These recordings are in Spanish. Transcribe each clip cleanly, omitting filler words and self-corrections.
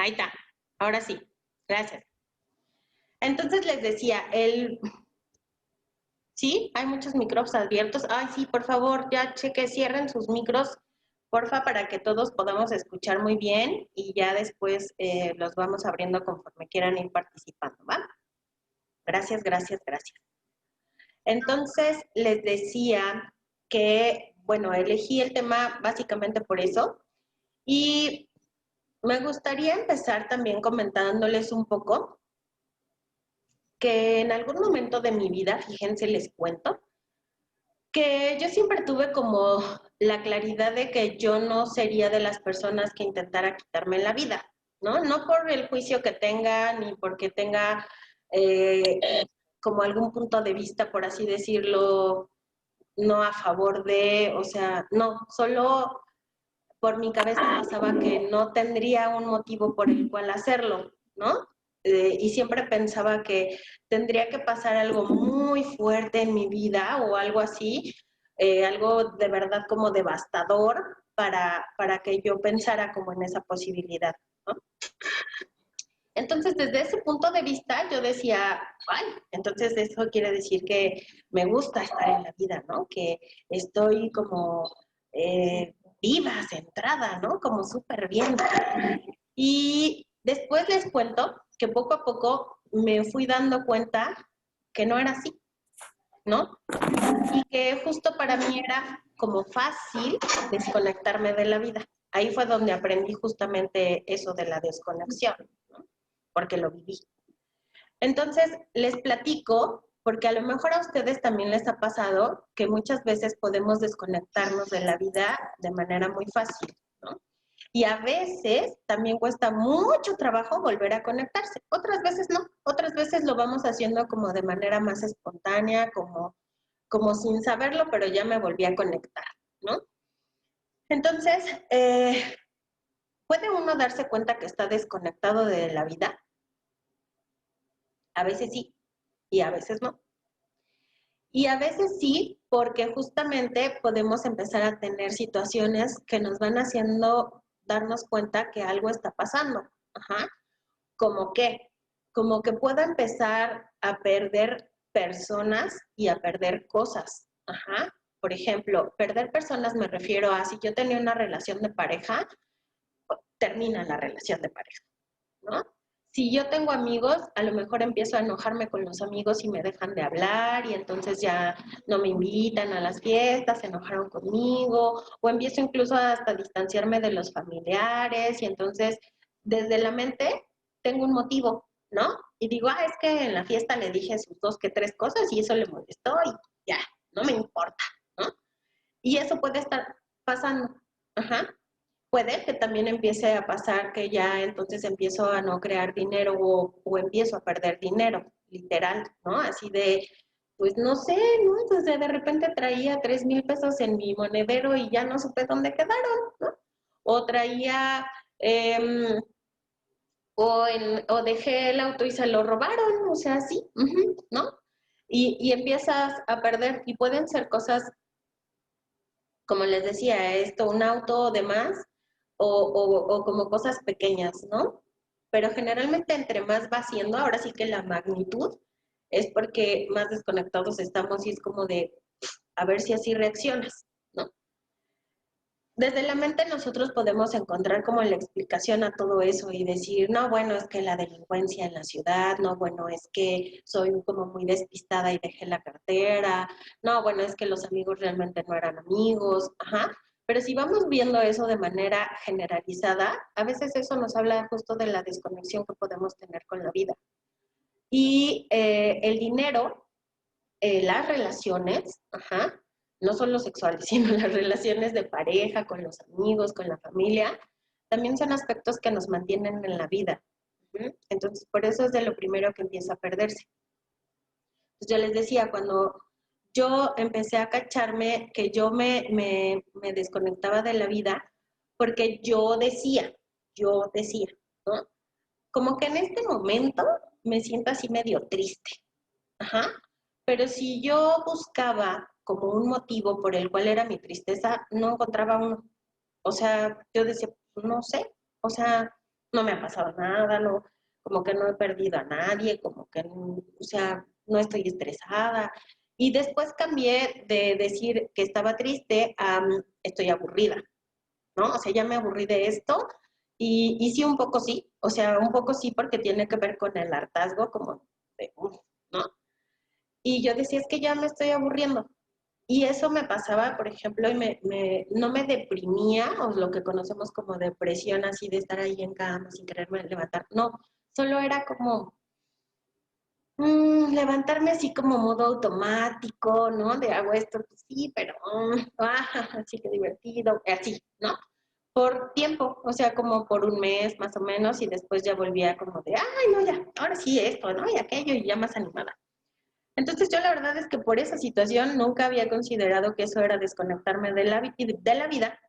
Ahí está. Ahora sí. Gracias. Entonces les decía, sí, hay muchos micros abiertos. Ay, sí, por favor, ya cheque, cierren sus micros, porfa, para que todos podamos escuchar muy bien y ya después los vamos abriendo conforme quieran ir participando, ¿va? Gracias, gracias, gracias. Entonces les decía que, bueno, elegí el tema básicamente por eso y me gustaría empezar también comentándoles un poco que en algún momento de mi vida, fíjense, les cuento, que yo siempre tuve como la claridad de que yo no sería de las personas que intentara quitarme la vida, ¿no? No por el juicio que tenga, ni porque tenga como algún punto de vista, por así decirlo, no a favor de, o sea, no, solo por mi cabeza pasaba que no tendría un motivo por el cual hacerlo, ¿no? Y siempre pensaba que tendría que pasar algo muy fuerte en mi vida o algo así, algo de verdad como devastador para que yo pensara como en esa posibilidad, ¿no? Entonces, desde ese punto de vista, yo decía, ay, entonces eso quiere decir que me gusta estar en la vida, ¿no? Que estoy como viva, centrada, ¿no? Como súper bien. Y después les cuento que poco a poco me fui dando cuenta que no era así, ¿no? Y que justo para mí era como fácil desconectarme de la vida. Ahí fue donde aprendí justamente eso de la desconexión, ¿no? Porque lo viví. Entonces, les platico, porque a lo mejor a ustedes también les ha pasado que muchas veces podemos desconectarnos de la vida de manera muy fácil, ¿no? Y a veces también cuesta mucho trabajo volver a conectarse. Otras veces no. Otras veces lo vamos haciendo como de manera más espontánea, como sin saberlo, pero ya me volví a conectar, ¿no? Entonces, ¿puede uno darse cuenta que está desconectado de la vida? A veces sí y a veces no. Y a veces sí, porque justamente podemos empezar a tener situaciones que nos van haciendo darnos cuenta que algo está pasando. Ajá. ¿Como qué? Como que pueda empezar a perder personas y a perder cosas. Ajá. Por ejemplo, perder personas me refiero a si yo tenía una relación de pareja, termina la relación de pareja, ¿no? Si yo tengo amigos, a lo mejor empiezo a enojarme con los amigos y me dejan de hablar y entonces ya no me invitan a las fiestas, se enojaron conmigo, o empiezo incluso hasta distanciarme de los familiares y entonces desde la mente tengo un motivo, ¿no? Y digo, ah, es que en la fiesta le dije sus dos que tres cosas y eso le molestó y ya, no me importa, ¿no? Y eso puede estar pasando, ajá. Puede que también empiece a pasar que ya entonces empiezo a no crear dinero o empiezo a perder dinero, literal, ¿no? Así de, pues no sé, ¿no? Entonces de repente traía 3,000 pesos en mi monedero y ya no supe dónde quedaron, ¿no? O traía, o dejé el auto y se lo robaron, o sea, sí, ¿no? Y empiezas a perder, y pueden ser cosas como les decía, esto, un auto de más o como cosas pequeñas, ¿no? Pero generalmente entre más va siendo, ahora sí que la magnitud es porque más desconectados estamos y es como de, a ver si así reaccionas, ¿no? Desde la mente nosotros podemos encontrar como la explicación a todo eso y decir, no, bueno, es que la delincuencia en la ciudad, no, bueno, es que soy como muy despistada y dejé la cartera, no, bueno, es que los amigos realmente no eran amigos, ajá. Pero si vamos viendo eso de manera generalizada, a veces eso nos habla justo de la desconexión que podemos tener con la vida. Y el dinero, las relaciones, ajá, no solo sexuales, sino las relaciones de pareja, con los amigos, con la familia, también son aspectos que nos mantienen en la vida. Entonces, por eso es de lo primero que empieza a perderse. Entonces, yo les decía, cuando yo empecé a cacharme que yo me desconectaba de la vida, porque yo decía, ¿no? Como que en este momento me siento así medio triste. Ajá. Pero si yo buscaba como un motivo por el cual era mi tristeza, no encontraba uno. O sea, yo decía, no sé, o sea, no me ha pasado nada, no, como que no he perdido a nadie, como que, o sea, no estoy estresada. Y después cambié de decir que estaba triste a estoy aburrida, ¿no? O sea, ya me aburrí de esto y sí, un poco sí, o sea, un poco sí porque tiene que ver con el hartazgo, como de, ¿no? Y yo decía, es que ya me estoy aburriendo. Y eso me pasaba, por ejemplo, y no me deprimía, o lo que conocemos como depresión, así de estar ahí en cama sin quererme levantar. No, solo era como levantarme así como modo automático, ¿no? De hago esto, pues sí, pero así que divertido, así, ¿no? Por tiempo, o sea, como por un mes más o menos, y después ya volvía como de, ay, no, ya, ahora sí esto, ¿no? Y aquello, y ya más animada. Entonces yo la verdad es que por esa situación nunca había considerado que eso era desconectarme de la vida,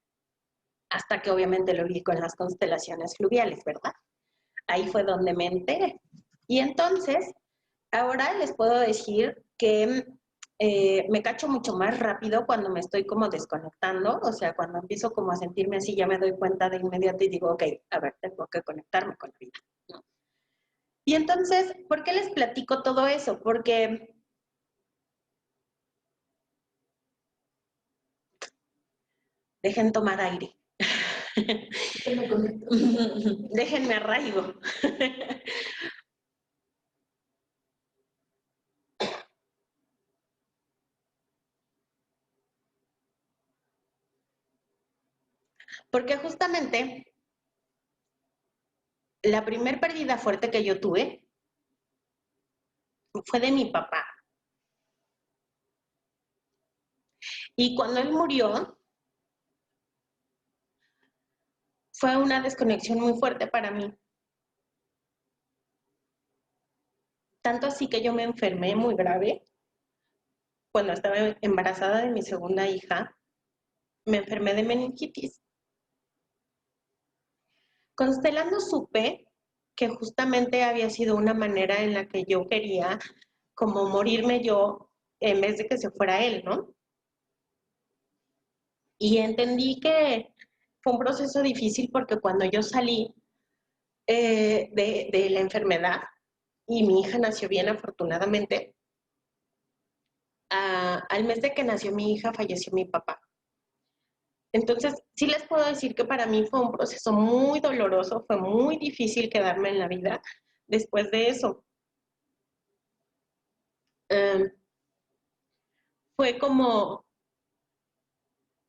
hasta que obviamente lo vi con las constelaciones fluviales, ¿verdad? Ahí fue donde me enteré. Y entonces, ahora les puedo decir que me cacho mucho más rápido cuando me estoy como desconectando, o sea, cuando empiezo como a sentirme así, ya me doy cuenta de inmediato y digo, ok, a ver, tengo que conectarme con la vida, ¿no? Y entonces, ¿por qué les platico todo eso? Porque dejen tomar aire. Déjenme arraigo. Porque justamente la primer pérdida fuerte que yo tuve fue de mi papá. Y cuando él murió, fue una desconexión muy fuerte para mí. Tanto así que yo me enfermé muy grave. Cuando estaba embarazada de mi segunda hija, me enfermé de meningitis. Constelando supe que justamente había sido una manera en la que yo quería como morirme yo en vez de que se fuera él, ¿no? Y entendí que fue un proceso difícil porque cuando yo salí de la enfermedad y mi hija nació bien afortunadamente, al mes de que nació mi hija falleció mi papá. Entonces, sí les puedo decir que para mí fue un proceso muy doloroso, fue muy difícil quedarme en la vida después de eso. Um, fue como,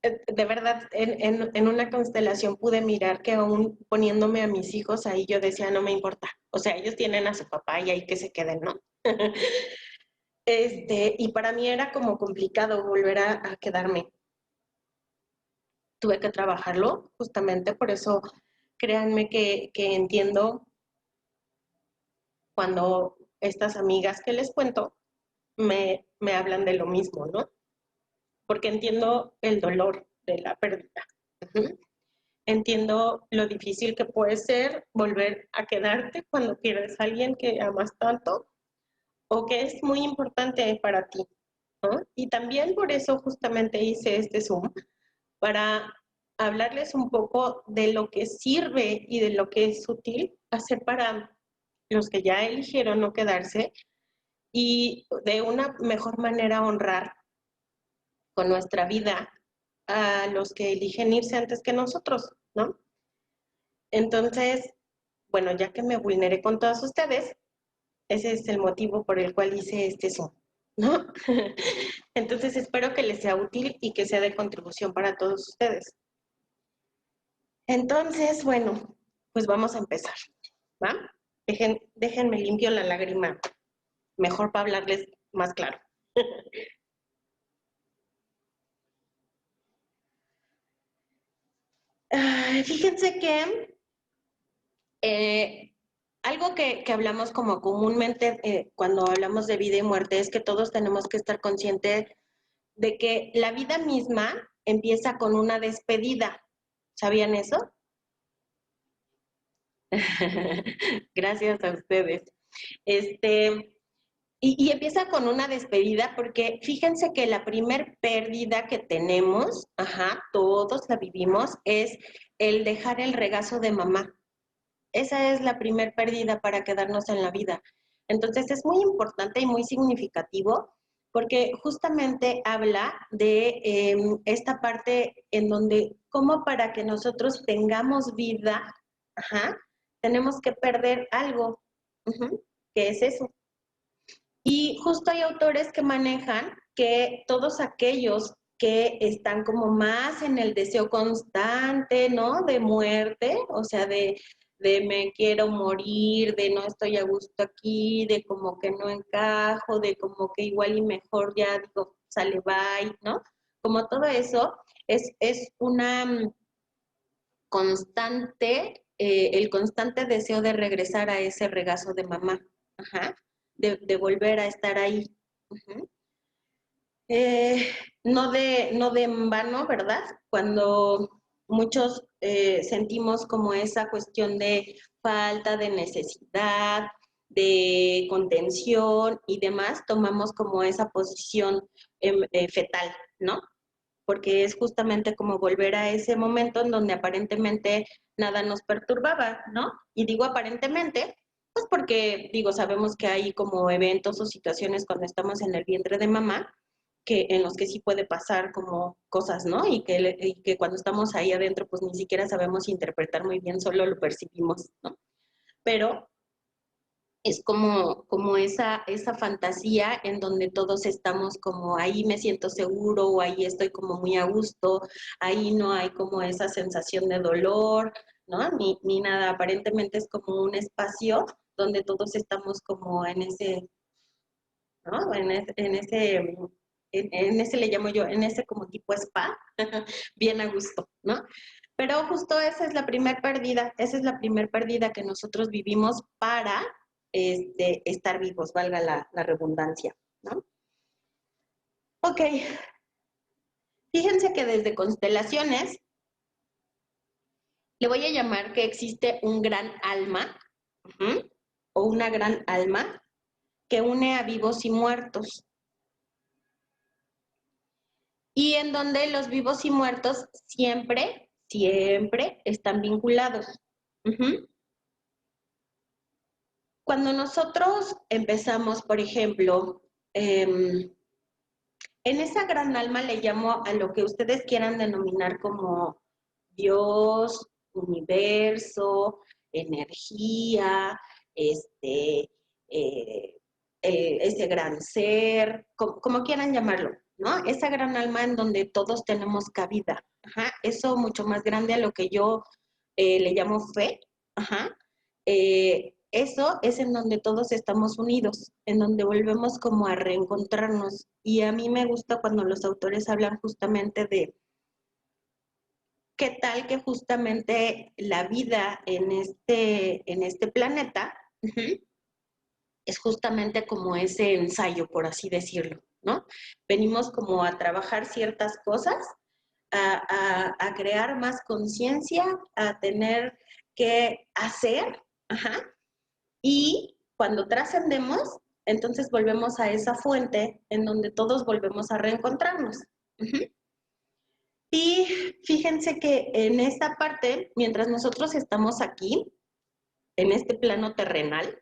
de verdad, en una constelación pude mirar que aún poniéndome a mis hijos ahí yo decía, no me importa. O sea, ellos tienen a su papá y ahí que se queden, ¿no? Y para mí era como complicado volver a quedarme. Tuve que trabajarlo, justamente por eso créanme que entiendo cuando estas amigas que les cuento me hablan de lo mismo, ¿no? Porque entiendo el dolor de la pérdida. Uh-huh. Entiendo lo difícil que puede ser volver a quedarte cuando pierdes a alguien que amas tanto o que es muy importante para ti, ¿no? Y también por eso justamente hice este Zoom, para hablarles un poco de lo que sirve y de lo que es útil hacer para los que ya eligieron no quedarse y de una mejor manera honrar con nuestra vida a los que eligen irse antes que nosotros, ¿no? Entonces, bueno, ya que me vulneré con todos ustedes, ese es el motivo por el cual hice este Zoom, ¿no? Entonces espero que les sea útil y que sea de contribución para todos ustedes. Entonces, bueno, pues vamos a empezar, ¿va? Déjenme limpio la lágrima, mejor para hablarles más claro. Fíjense que algo que hablamos como comúnmente cuando hablamos de vida y muerte es que todos tenemos que estar conscientes de que la vida misma empieza con una despedida. ¿Sabían eso? Gracias a ustedes. Y empieza con una despedida porque fíjense que la primer pérdida que tenemos, ajá, todos la vivimos, es el dejar el regazo de mamá. esa es la primer pérdida para quedarnos en la vida. Entonces es muy importante y muy significativo porque justamente habla de esta parte en donde, como para que nosotros tengamos vida, ajá, tenemos que perder algo, que es eso. Y justo hay autores que manejan que todos aquellos que están como más en el deseo constante, ¿no? De muerte, o sea, de me quiero morir, de no estoy a gusto aquí, de como que no encajo, de como que igual y mejor ya digo, sale bye, ¿no? Como todo eso es una constante, el constante deseo de regresar a ese regazo de mamá, ajá, de volver a estar ahí. Uh-huh. No de en vano, ¿verdad? Cuando muchos sentimos como esa cuestión de falta de necesidad, de contención y demás, tomamos como esa posición fetal, ¿no? Porque es justamente como volver a ese momento en donde aparentemente nada nos perturbaba, ¿no? Y digo aparentemente, pues porque, digo, sabemos que hay como eventos o situaciones cuando estamos en el vientre de mamá, que en los que sí puede pasar como cosas, ¿no? Y que cuando estamos ahí adentro, pues ni siquiera sabemos interpretar muy bien, solo lo percibimos, ¿no? Pero es como esa fantasía en donde todos estamos como ahí me siento seguro o ahí estoy como muy a gusto, ahí no hay como esa sensación de dolor, ¿no? Ni nada, aparentemente es como un espacio donde todos estamos como en ese, ¿no? En ese le llamo yo, en ese como tipo spa, bien a gusto, ¿no? Pero justo esa es la primer pérdida, esa es la primer pérdida que nosotros vivimos para estar vivos, valga la redundancia, ¿no? Ok, fíjense que desde constelaciones le voy a llamar que existe un gran alma, o una gran alma que une a vivos y muertos, y en donde los vivos y muertos siempre están vinculados. Cuando nosotros empezamos, por ejemplo, en esa gran alma le llamo a lo que ustedes quieran denominar como Dios, universo, energía, este, eh, ese gran ser, como quieran llamarlo, ¿no? Esa gran alma en donde todos tenemos cabida. Ajá, eso mucho más grande a lo que yo le llamo fe. Ajá. Eso es en donde todos estamos unidos, en donde volvemos como a reencontrarnos. Y a mí me gusta cuando los autores hablan justamente de qué tal que justamente la vida en este planeta es justamente como ese ensayo, por así decirlo, ¿no? Venimos como a trabajar ciertas cosas, a crear más conciencia, a tener que hacer, ajá, y cuando trascendemos, entonces volvemos a esa fuente en donde todos volvemos a reencontrarnos. Y fíjense que en esta parte, mientras nosotros estamos aquí, en este plano terrenal,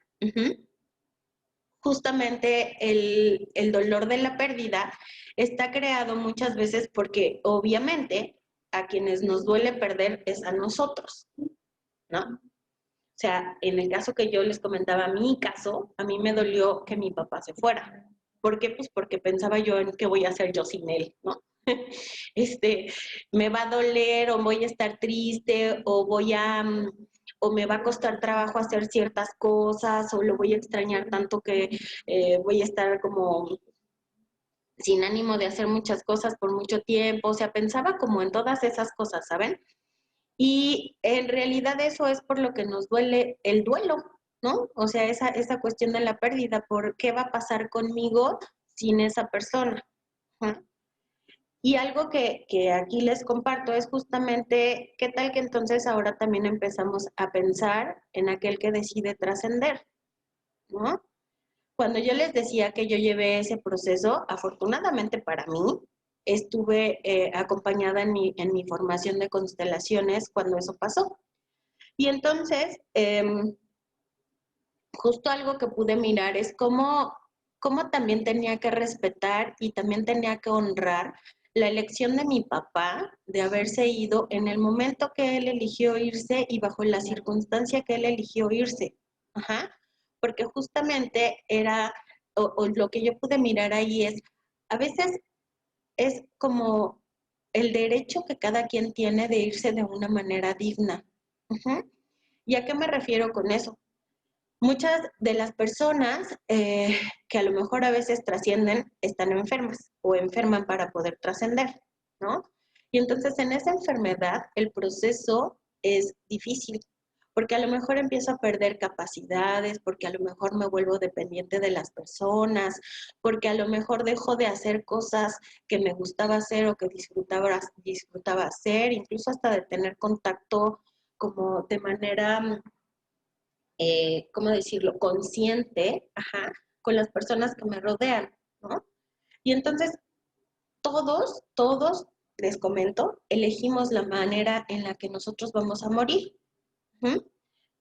justamente el dolor de la pérdida está creado muchas veces porque obviamente a quienes nos duele perder es a nosotros, ¿no? O sea, en el caso que yo les comentaba, mi caso, a mí me dolió que mi papá se fuera. ¿Por qué? Pues porque pensaba yo en qué voy a hacer yo sin él, ¿no? Este, me va a doler o voy a estar triste o o me va a costar trabajo hacer ciertas cosas o lo voy a extrañar tanto que voy a estar como sin ánimo de hacer muchas cosas por mucho tiempo. O sea, pensaba como en todas esas cosas, ¿saben? Y en realidad eso es por lo que nos duele el duelo, ¿no? O sea, esa cuestión de la pérdida, ¿por qué va a pasar conmigo sin esa persona? ¿Ah? Y algo que aquí les comparto es justamente, ¿qué tal que entonces ahora también empezamos a pensar en aquel que decide trascender, ¿no? Cuando yo les decía que yo llevé ese proceso, afortunadamente para mí, estuve acompañada en mi formación de constelaciones cuando eso pasó. Y entonces, justo algo que pude mirar es cómo también tenía que respetar y también tenía que honrar la elección de mi papá de haberse ido en el momento que él eligió irse y bajo la circunstancia que él eligió irse. Ajá. Porque justamente era, o lo que yo pude mirar ahí es, a veces es como el derecho que cada quien tiene de irse de una manera digna. Ujú. ¿Y a qué me refiero con eso? Muchas de las personas que a lo mejor a veces trascienden están enfermas o enferman para poder trascender, ¿no? Y entonces en esa enfermedad el proceso es difícil, porque a lo mejor empiezo a perder capacidades, porque a lo mejor me vuelvo dependiente de las personas, porque a lo mejor dejo de hacer cosas que me gustaba hacer o que disfrutaba hacer, incluso hasta de tener contacto como de manera ¿cómo decirlo?, consciente, ajá, con las personas que me rodean, ¿no? Y entonces todos, les comento, elegimos la manera en la que nosotros vamos a morir. ¿Mm?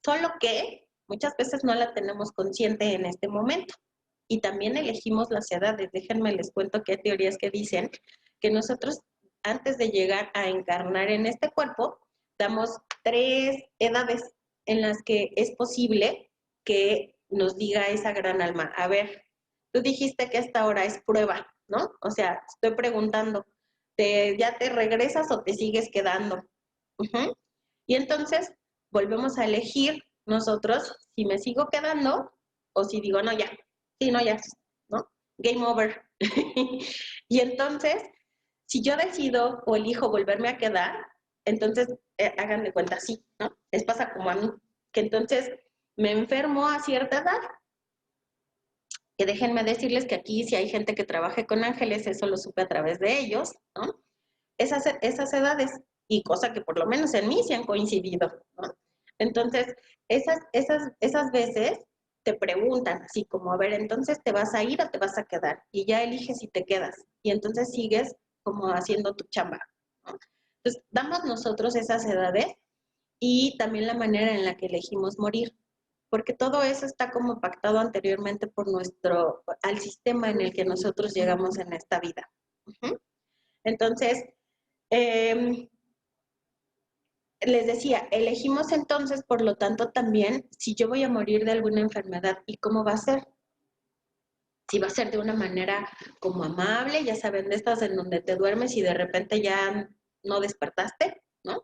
Solo que muchas veces no la tenemos consciente en este momento. Y también elegimos las edades. Déjenme les cuento que hay teorías que dicen que nosotros, antes de llegar a encarnar en este cuerpo, damos 3 edades en las que es posible que nos diga esa gran alma, a ver, tú dijiste que esta hora es prueba, ¿no? O sea, estoy preguntando, ¿ya te regresas o te sigues quedando? Uh-huh. Y entonces volvemos a elegir nosotros si me sigo quedando o si digo, no, ya, sí, no, ya, ¿no? Game over. Y entonces, si yo decido o elijo volverme a quedar, entonces hagan de cuenta, sí, ¿no? Les pasa como a mí, que entonces me enfermo a cierta edad, que déjenme decirles que aquí si hay gente que trabaje con ángeles, eso lo supe a través de ellos, ¿no? Esas edades, y cosa que por lo menos en mí sí han coincidido, ¿no? Entonces, esas veces te preguntan así como, a ver, entonces te vas a ir o te vas a quedar, y ya eliges si te quedas, y entonces sigues como haciendo tu chamba, ¿no? Entonces, damos nosotros esas edades y también la manera en la que elegimos morir, porque todo eso está como pactado anteriormente por al sistema en el que nosotros llegamos en esta vida. Uh-huh. Entonces, eh, les decía, elegimos entonces, por lo tanto, también si yo voy a morir de alguna enfermedad y cómo va a ser. Si va a ser de una manera como amable, ya saben, de estas en donde te duermes y de repente ya no despertaste, ¿no?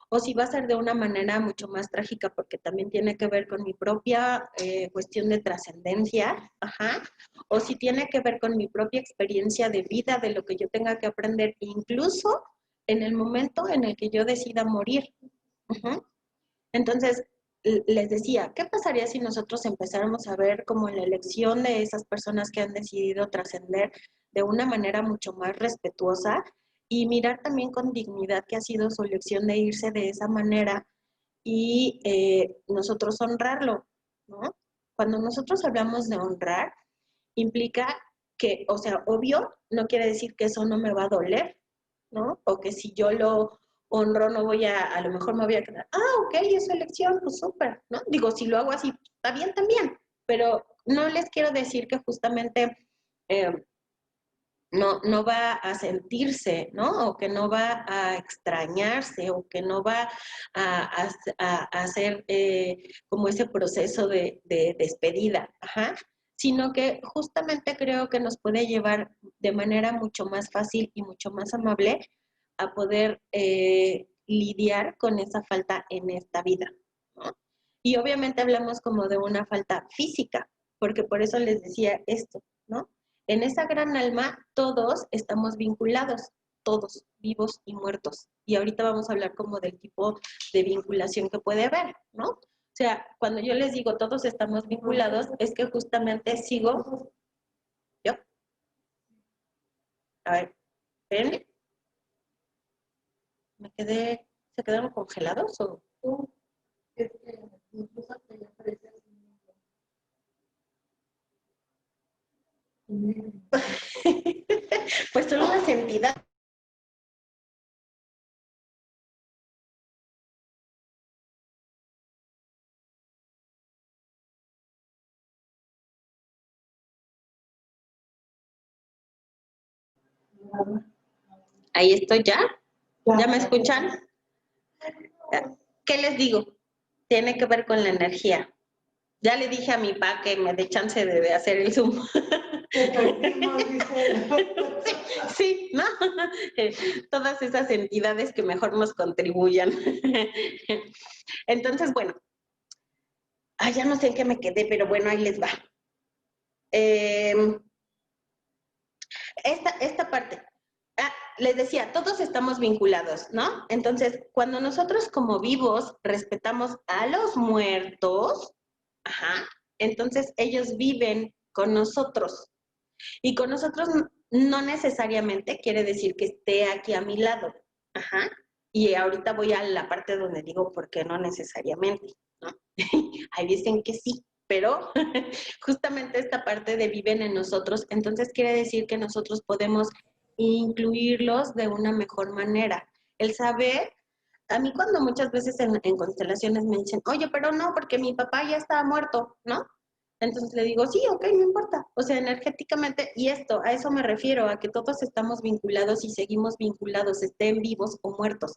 O si va a ser de una manera mucho más trágica, porque también tiene que ver con mi propia cuestión de trascendencia, ajá, o si tiene que ver con mi propia experiencia de vida, de lo que yo tenga que aprender, incluso en el momento en el que yo decida morir. Uh-huh. Entonces, les decía, ¿qué pasaría si nosotros empezáramos a ver como la elección de esas personas que han decidido trascender de una manera mucho más respetuosa y mirar también con dignidad que ha sido su elección de irse de esa manera y nosotros honrarlo, ¿no? Cuando nosotros hablamos de honrar, implica que, o sea, obvio, no quiere decir que eso no me va a doler, ¿no? O que si yo lo honro no voy a lo mejor me voy a quedar, ok, es su elección, pues súper, ¿no? Digo, si lo hago así, está bien también, pero no les quiero decir que justamente eh, no va a sentirse, ¿no? O que no va a extrañarse, o que no va a hacer como ese proceso de despedida, ajá, sino que justamente creo que nos puede llevar de manera mucho más fácil y mucho más amable a poder lidiar con esa falta en esta vida, ¿no? Y obviamente hablamos como de una falta física, porque por eso les decía esto, ¿no? En esa gran alma todos estamos vinculados, todos, vivos y muertos. Y ahorita vamos a hablar como del tipo de vinculación que puede haber, ¿no? O sea, cuando yo les digo todos estamos vinculados, es que justamente sigo, yo, a ver, espérenme, ¿se quedaron congelados o? Pues son unas entidades Ahí estoy ya. ¿Ya me escuchan? ¿Qué les digo? Tiene que ver con la energía. Ya le dije a mi pa que me dé chance de hacer el Zoom. Sí, ¿no? Todas esas entidades que mejor nos contribuyan. Entonces, bueno, ya no sé en qué me quedé, pero bueno, ahí les va. Esta parte. Les decía, todos estamos vinculados, ¿no? Entonces, cuando nosotros como vivos respetamos a los muertos, ajá, entonces ellos viven con nosotros. Y con nosotros no necesariamente quiere decir que esté aquí a mi lado, ajá. Y ahorita voy a la parte donde digo por qué no necesariamente, ¿no? Ahí dicen que sí, pero justamente esta parte de viven en nosotros, entonces quiere decir que nosotros podemos incluirlos de una mejor manera. El saber, a mí cuando muchas veces en constelaciones me dicen, oye, pero no, porque mi papá ya estaba muerto, ¿no? Entonces le digo, sí, ok, no importa. O sea, energéticamente, y esto, a eso me refiero, a que todos estamos vinculados y seguimos vinculados, estén vivos o muertos.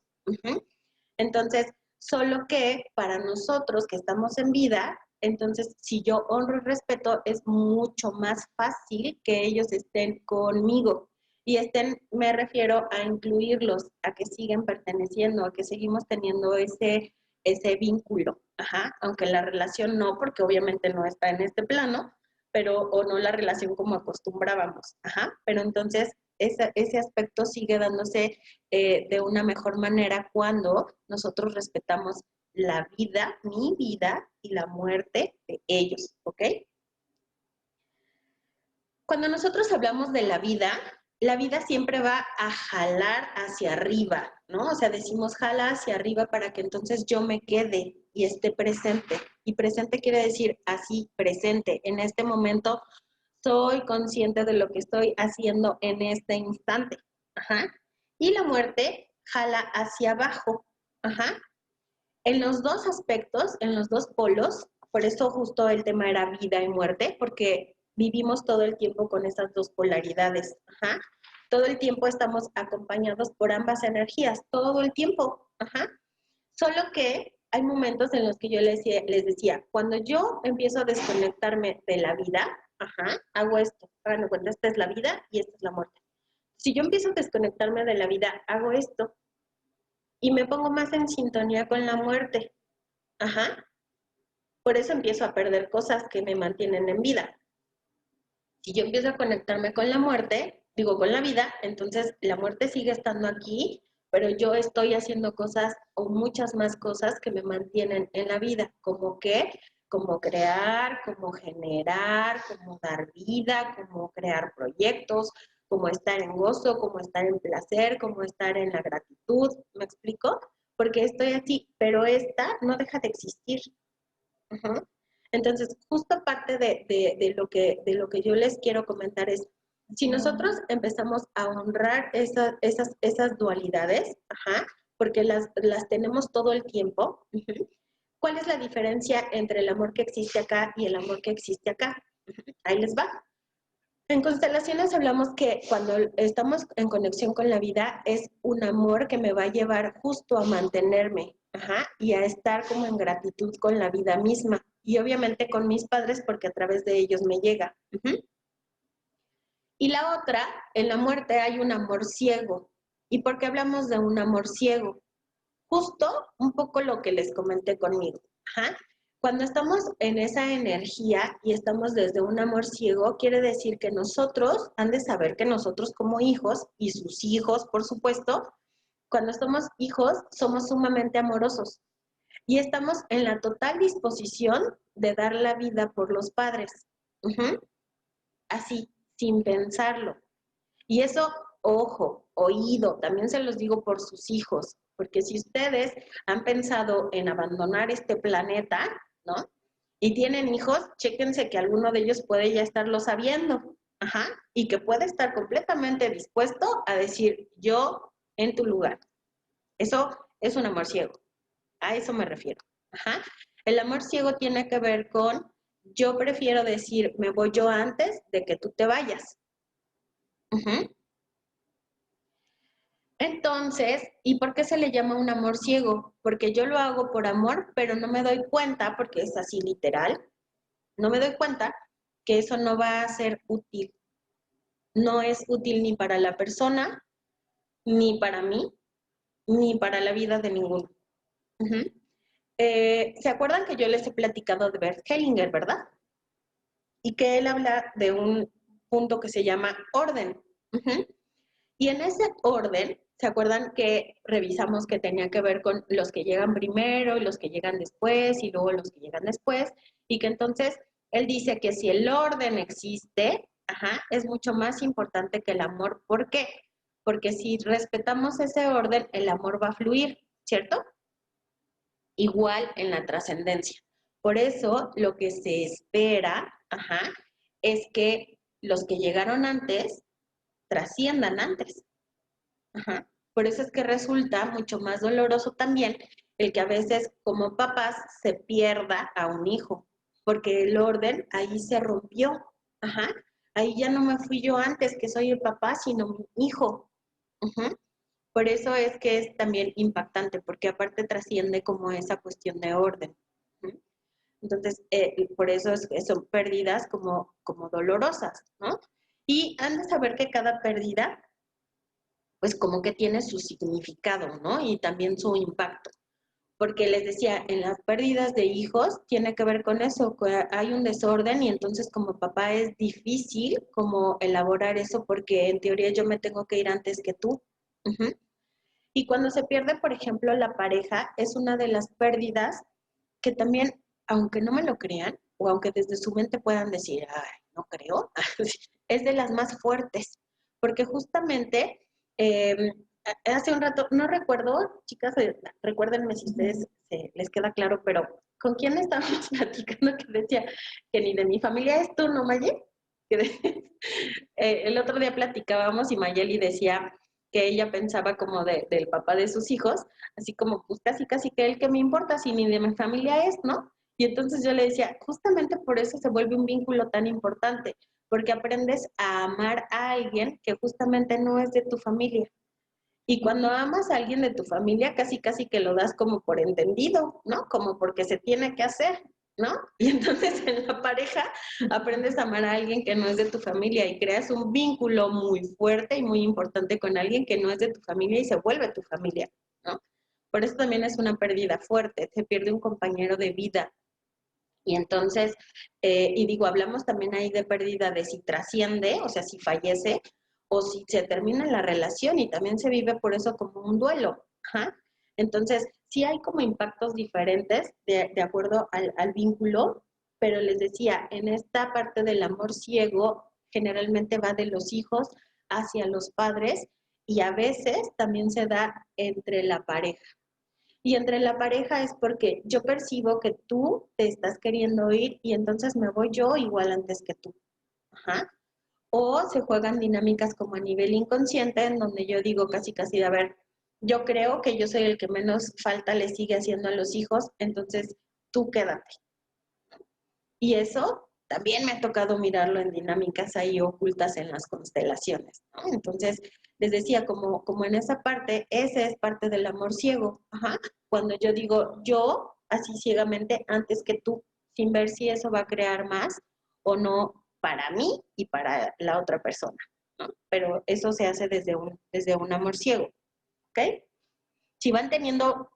Entonces, solo que para nosotros que estamos en vida, entonces si yo honro y respeto, es mucho más fácil que ellos estén conmigo. Y estén, me refiero a incluirlos, a que siguen perteneciendo, a que seguimos teniendo ese vínculo, ajá, aunque la relación no, porque obviamente no está en este plano, pero, o no la relación como acostumbrábamos, ajá, pero entonces ese aspecto sigue dándose de una mejor manera cuando nosotros respetamos la vida, mi vida y la muerte de ellos, ¿ok? Cuando nosotros hablamos de la vida siempre va a jalar hacia arriba, ¿no? O sea, decimos jala hacia arriba para que entonces yo me quede y esté presente. Y presente quiere decir así, presente. En este momento soy consciente de lo que estoy haciendo en este instante. Ajá. Y la muerte jala hacia abajo. Ajá. En los dos aspectos, en los dos polos, por eso justo el tema era vida y muerte, porque vivimos todo el tiempo con esas dos polaridades. Ajá. Todo el tiempo estamos acompañados por ambas energías, todo el tiempo. Ajá. Solo que hay momentos en los que yo les decía, cuando yo empiezo a desconectarme de la vida, ajá, hago esto. Hagan cuenta, esta es la vida y esta es la muerte. Si yo empiezo a desconectarme de la vida, hago esto y me pongo más en sintonía con la muerte. Ajá. Por eso empiezo a perder cosas que me mantienen en vida. Si yo empiezo a conectarme con la muerte, digo con la vida, entonces la muerte sigue estando aquí, pero yo estoy haciendo cosas o muchas más cosas que me mantienen en la vida, como que, como crear, como generar, como dar vida, como crear proyectos, como estar en gozo, como estar en placer, como estar en la gratitud, ¿me explico? Porque estoy así, pero esta no deja de existir. Ajá. Entonces, justo parte de lo que yo les quiero comentar es, si nosotros empezamos a honrar esas dualidades, ajá, porque las tenemos todo el tiempo, ¿cuál es la diferencia entre el amor que existe acá y el amor que existe acá? Ahí les va. En constelaciones hablamos que cuando estamos en conexión con la vida es un amor que me va a llevar justo a mantenerme, ajá, y a estar como en gratitud con la vida misma y obviamente con mis padres porque a través de ellos me llega. Y la otra, en la muerte hay un amor ciego. ¿Y por qué hablamos de un amor ciego? Justo un poco lo que les comenté conmigo. Ajá. Cuando estamos en esa energía y estamos desde un amor ciego, quiere decir que nosotros, han de saber que nosotros como hijos y sus hijos, por supuesto, cuando somos hijos, somos sumamente amorosos y estamos en la total disposición de dar la vida por los padres. Así, sin pensarlo. Y eso, ojo, oído, también se los digo por sus hijos, porque si ustedes han pensado en abandonar este planeta, ¿no? Y tienen hijos, chéquense que alguno de ellos puede ya estarlo sabiendo, ajá, y que puede estar completamente dispuesto a decir, yo en tu lugar. Eso es un amor ciego, a eso me refiero, ajá. El amor ciego tiene que ver con, yo prefiero decir, me voy yo antes de que tú te vayas. Entonces, ¿y por qué se le llama un amor ciego? Porque yo lo hago por amor, pero no me doy cuenta, porque es así literal, no me doy cuenta que eso no va a ser útil. No es útil ni para la persona, ni para mí, ni para la vida de ninguno. Uh-huh. ¿Se acuerdan que yo les he platicado de Bert Hellinger, verdad? Y que él habla de un punto que se llama orden. Uh-huh. Y en ese orden, ¿se acuerdan que revisamos que tenía que ver con los que llegan primero y los que llegan después y luego los que llegan después? Y que entonces él dice que si el orden existe, es mucho más importante que el amor. ¿Por qué? Porque si respetamos ese orden, el amor va a fluir, ¿cierto? Igual en la trascendencia. Por eso lo que se espera, es que los que llegaron antes trasciendan antes. Ajá. Por eso es que resulta mucho más doloroso también el que a veces como papás se pierda a un hijo, porque el orden ahí se rompió. Ajá. Ahí ya no me fui yo antes que soy el papá, sino mi hijo. Ajá. Por eso es que es también impactante, porque aparte trasciende como esa cuestión de orden. Ajá. Entonces, por eso son pérdidas como dolorosas, ¿no? Y han de saber que cada pérdida pues como que tiene su significado, ¿no? Y también su impacto. Porque les decía, en las pérdidas de hijos tiene que ver con eso, que hay un desorden y entonces como papá es difícil como elaborar eso porque en teoría yo me tengo que ir antes que tú. Uh-huh. Y cuando se pierde, por ejemplo, la pareja, es una de las pérdidas que también, aunque no me lo crean, o aunque desde su mente puedan decir, ay, no creo, es de las más fuertes, porque justamente hace un rato, no recuerdo, chicas, recuérdenme si ustedes les queda claro, pero ¿con quién estábamos platicando que decía que ni de mi familia es tú, no, Maye? El otro día platicábamos y Mayeli decía que ella pensaba como del papá de sus hijos, así como, pues casi, casi que él que me importa, si ni de mi familia es, ¿no? Y entonces yo le decía, justamente por eso se vuelve un vínculo tan importante, porque aprendes a amar a alguien que justamente no es de tu familia. Y cuando amas a alguien de tu familia, casi, casi que lo das como por entendido, ¿no? Como porque se tiene que hacer, ¿no? Y entonces en la pareja aprendes a amar a alguien que no es de tu familia y creas un vínculo muy fuerte y muy importante con alguien que no es de tu familia y se vuelve tu familia, ¿no? Por eso también es una pérdida fuerte, se pierde un compañero de vida. Y entonces, y digo, hablamos también ahí de pérdida de si trasciende, o sea, si fallece, o si se termina la relación y también se vive por eso como un duelo. Ajá. Entonces, sí hay como impactos diferentes de acuerdo al vínculo, pero les decía, en esta parte del amor ciego generalmente va de los hijos hacia los padres y a veces también se da entre la pareja. Y entre la pareja es porque yo percibo que tú te estás queriendo ir y entonces me voy yo igual antes que tú. Ajá. O se juegan dinámicas como a nivel inconsciente en donde yo digo casi casi, a ver, yo creo que yo soy el que menos falta le sigue haciendo a los hijos, entonces tú quédate. Y eso también me ha tocado mirarlo en dinámicas ahí ocultas en las constelaciones, ¿no? Entonces, les decía, como en esa parte, ese es parte del amor ciego. Ajá. Cuando yo digo yo, así ciegamente, antes que tú, sin ver si eso va a crear más o no para mí y para la otra persona, ¿no? Pero eso se hace desde un amor ciego, ¿ok? Si van teniendo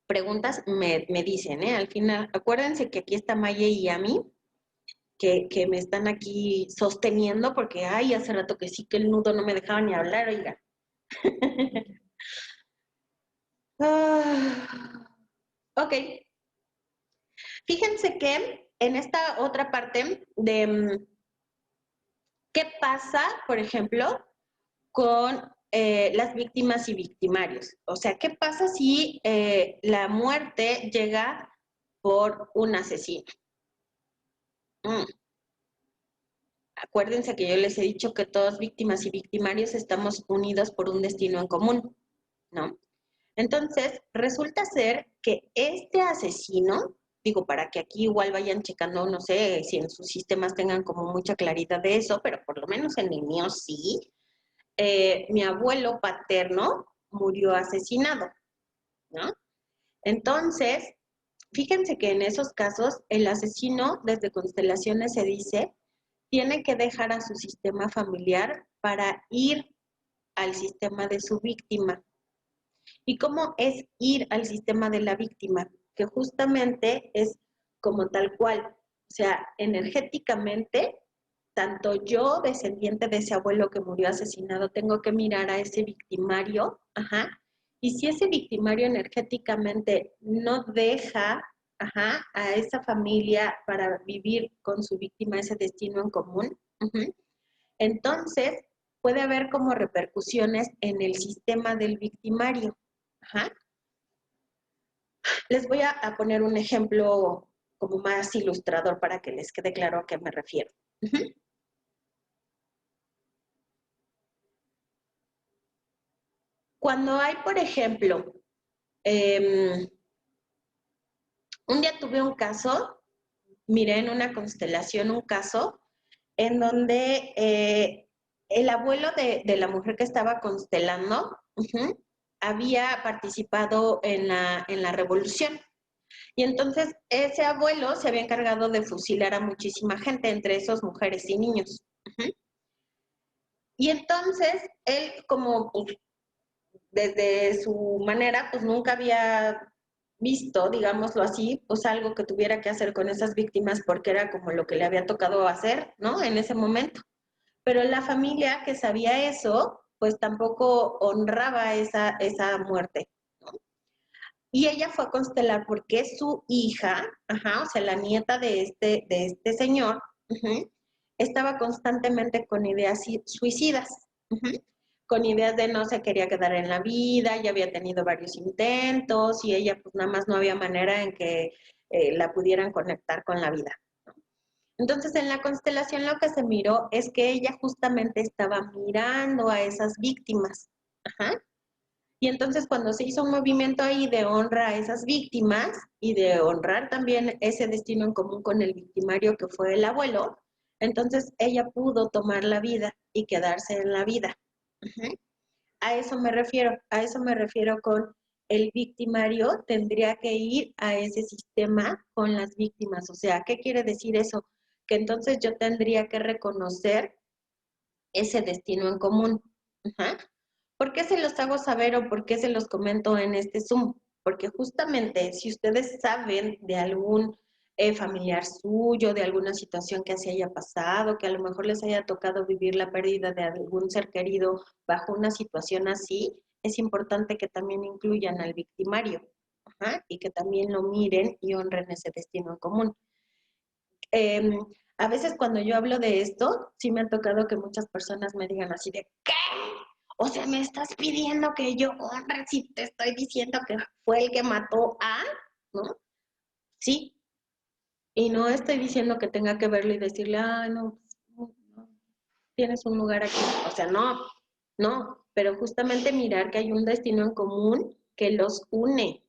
preguntas, me dicen, ¿eh? Al final, acuérdense que aquí está Maye y a mí, que me están aquí sosteniendo, porque, ay, hace rato que sí que el nudo no me dejaba ni hablar, oiga. Ok, fíjense que en esta otra parte de qué pasa, por ejemplo, con las víctimas y victimarios. O sea, ¿qué pasa si la muerte llega por un asesino? Mm. Acuérdense que yo les he dicho que todas víctimas y victimarios estamos unidos por un destino en común, ¿no? Entonces, resulta ser que este asesino, digo, para que aquí igual vayan checando, no sé si en sus sistemas tengan como mucha claridad de eso, pero por lo menos en el mío sí, mi abuelo paterno murió asesinado, ¿no? Entonces, fíjense que en esos casos el asesino, desde constelaciones se dice, tiene que dejar a su sistema familiar para ir al sistema de su víctima. ¿Y cómo es ir al sistema de la víctima? Que justamente es como tal cual, o sea, energéticamente, tanto yo, descendiente de ese abuelo que murió asesinado, tengo que mirar a ese victimario, ajá, y si ese victimario energéticamente no deja, ajá, a esa familia para vivir con su víctima ese destino en común, entonces puede haber como repercusiones en el sistema del victimario. Ajá. Les voy a poner un ejemplo como más ilustrador para que les quede claro a qué me refiero. Cuando hay, por ejemplo, un día tuve un caso, miré en una constelación un caso en donde el abuelo de la mujer que estaba constelando había participado en la revolución. Y entonces ese abuelo se había encargado de fusilar a muchísima gente, entre esos mujeres y niños. Y entonces él, como pues, desde su manera, pues nunca había visto, digámoslo así, pues algo que tuviera que hacer con esas víctimas porque era como lo que le había tocado hacer, ¿no? En ese momento. Pero la familia que sabía eso, pues tampoco honraba esa muerte. Y ella fue a constelar porque su hija, ajá, o sea, la nieta de este señor, estaba constantemente con ideas suicidas, con ideas de no se quería quedar en la vida, ya había tenido varios intentos y ella pues nada más no había manera en que la pudieran conectar con la vida. Entonces en la constelación lo que se miró es que ella justamente estaba mirando a esas víctimas, ajá. Y entonces cuando se hizo un movimiento ahí de honra a esas víctimas y de honrar también ese destino en común con el victimario que fue el abuelo, entonces ella pudo tomar la vida y quedarse en la vida. A eso me refiero con el victimario tendría que ir a ese sistema con las víctimas. O sea, ¿qué quiere decir eso? Que entonces yo tendría que reconocer ese destino en común. Ajá. ¿Por qué se los hago saber o por qué se los comento en este Zoom? Porque justamente si ustedes saben de algún familiar suyo, de alguna situación que se haya pasado, que a lo mejor les haya tocado vivir la pérdida de algún ser querido bajo una situación así, es importante que también incluyan al victimario, ajá, y que también lo miren y honren ese destino en común. Eh, a veces cuando yo hablo de esto, sí me ha tocado que muchas personas me digan así de, ¿qué? O sea, me estás pidiendo que yo honre si te estoy diciendo que fue el que mató a, ¿no? Sí, y no estoy diciendo que tenga que verlo y decirle, ah, no, no, tienes un lugar aquí. O sea, no, no, pero justamente mirar que hay un destino en común que los une.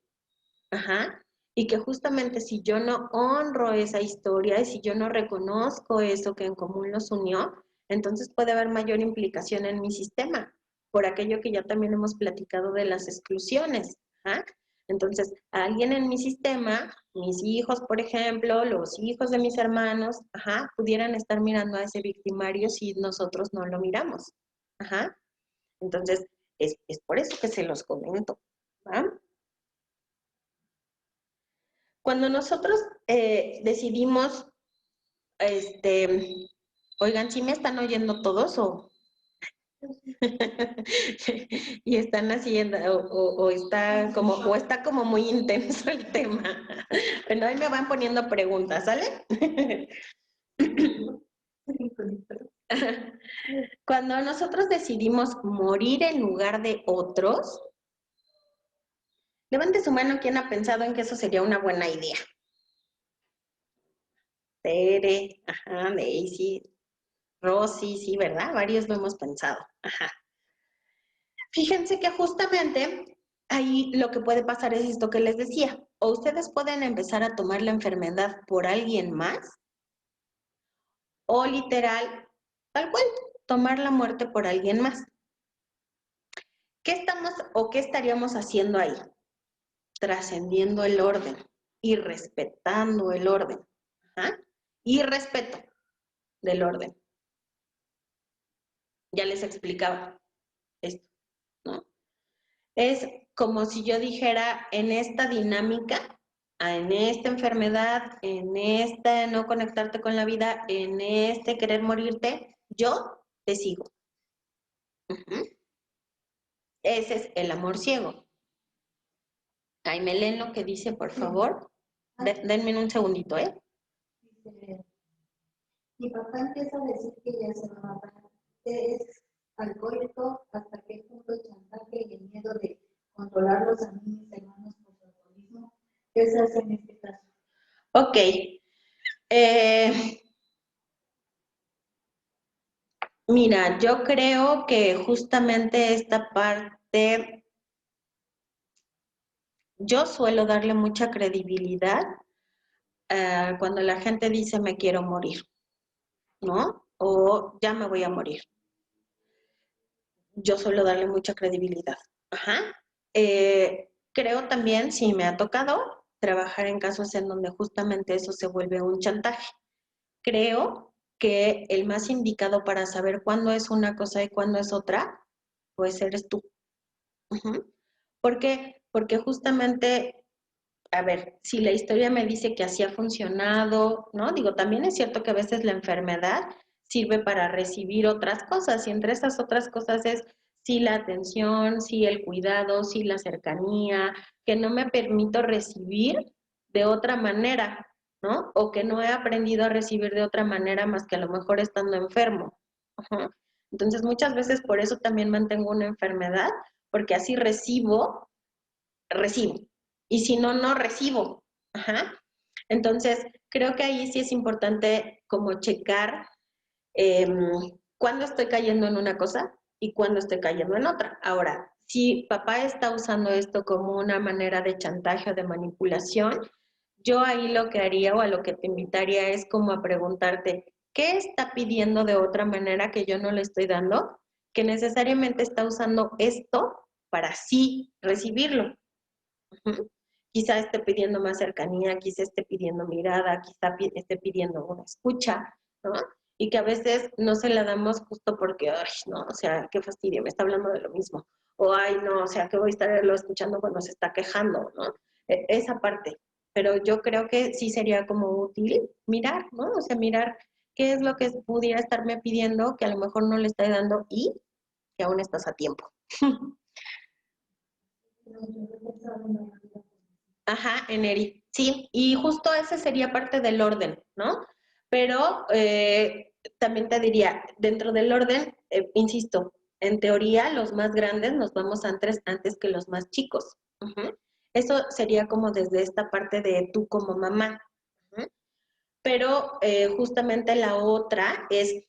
Ajá. Y que justamente si yo no honro esa historia y si yo no reconozco eso que en común los unió, entonces puede haber mayor implicación en mi sistema, por aquello que ya también hemos platicado de las exclusiones. ¿Ah? Entonces, alguien en mi sistema, mis hijos, por ejemplo, los hijos de mis hermanos, ajá, pudieran estar mirando a ese victimario si nosotros no lo miramos. Ajá. Entonces, es por eso que se los comento. ¿Va? Cuando nosotros decidimos, oigan, ¿sí me están oyendo todos o y están haciendo o está como o está como muy intenso el tema? Bueno, ahí me van poniendo preguntas, ¿sale? Cuando nosotros decidimos morir en lugar de otros, levante su mano quien ha pensado en que eso sería una buena idea. Tere, ajá, Daisy, Rosy, sí, ¿verdad? Varios lo hemos pensado. Ajá. Fíjense que justamente ahí lo que puede pasar es esto que les decía. O ustedes pueden empezar a tomar la enfermedad por alguien más, o literal, tal cual, tomar la muerte por alguien más. ¿Qué estamos o qué estaríamos haciendo ahí? Trascendiendo el orden y respetando el orden. ¿Ah? Y respeto del orden. Ya les explicaba esto, ¿no? Es como si yo dijera en esta dinámica, en esta enfermedad, en esta no conectarte con la vida, en este querer morirte, yo te sigo. Ese es el amor ciego. Ahí me leen lo que dice, por favor. Denme un segundito, ¿eh? Mi papá empieza a decir que ya se va a matar, que es alcohólico, hasta qué punto el chantaje y el miedo de controlarlos a mí y mis hermanos por su alcoholismo. ¿Qué se hace en este caso? Ok. Mira, yo creo que justamente esta parte, yo suelo darle mucha credibilidad cuando la gente dice me quiero morir, ¿no? O ya me voy a morir. Yo suelo darle mucha credibilidad. Ajá. Creo también, sí me ha tocado trabajar en casos en donde justamente eso se vuelve un chantaje. Creo que el más indicado para saber cuándo es una cosa y cuándo es otra, pues eres tú. Uh-huh. ¿Por qué? Porque justamente, a ver, si la historia me dice que así ha funcionado, ¿no? Digo, también es cierto que a veces la enfermedad sirve para recibir otras cosas y entre esas otras cosas es sí la atención, sí el cuidado, sí la cercanía, que no me permito recibir de otra manera, ¿no? O que no he aprendido a recibir de otra manera más que a lo mejor estando enfermo. Ajá. Entonces muchas veces por eso también mantengo una enfermedad, porque así recibo. Y si no, no recibo. Ajá. Entonces, creo que ahí sí es importante como checar eh, cuándo estoy cayendo en una cosa y cuándo estoy cayendo en otra. Ahora, si papá está usando esto como una manera de chantaje o de manipulación, yo ahí lo que haría o a lo que te invitaría es como a preguntarte, ¿qué está pidiendo de otra manera que yo no le estoy dando? Que necesariamente está usando esto para sí recibirlo. Uh-huh. Quizá esté pidiendo más cercanía, quizá esté pidiendo mirada, quizá esté pidiendo una escucha, ¿no? Y que a veces no se la damos justo porque, ay, no, o sea, qué fastidio, me está hablando de lo mismo. O, ay, no, o sea, que voy a estarlo escuchando cuando se está quejando, ¿no? Esa parte. Pero yo creo que sí sería como útil mirar, ¿no? O sea, mirar qué es lo que pudiera estarme pidiendo que a lo mejor no le está dando y que aún estás a tiempo. Ajá, Eneri. Sí, y justo ese sería parte del orden, ¿no? Pero también te diría, dentro del orden, insisto, en teoría los más grandes nos vamos antes que los más chicos. Ujú. Eso sería como desde esta parte de tú como mamá. Ujú. Pero justamente la otra es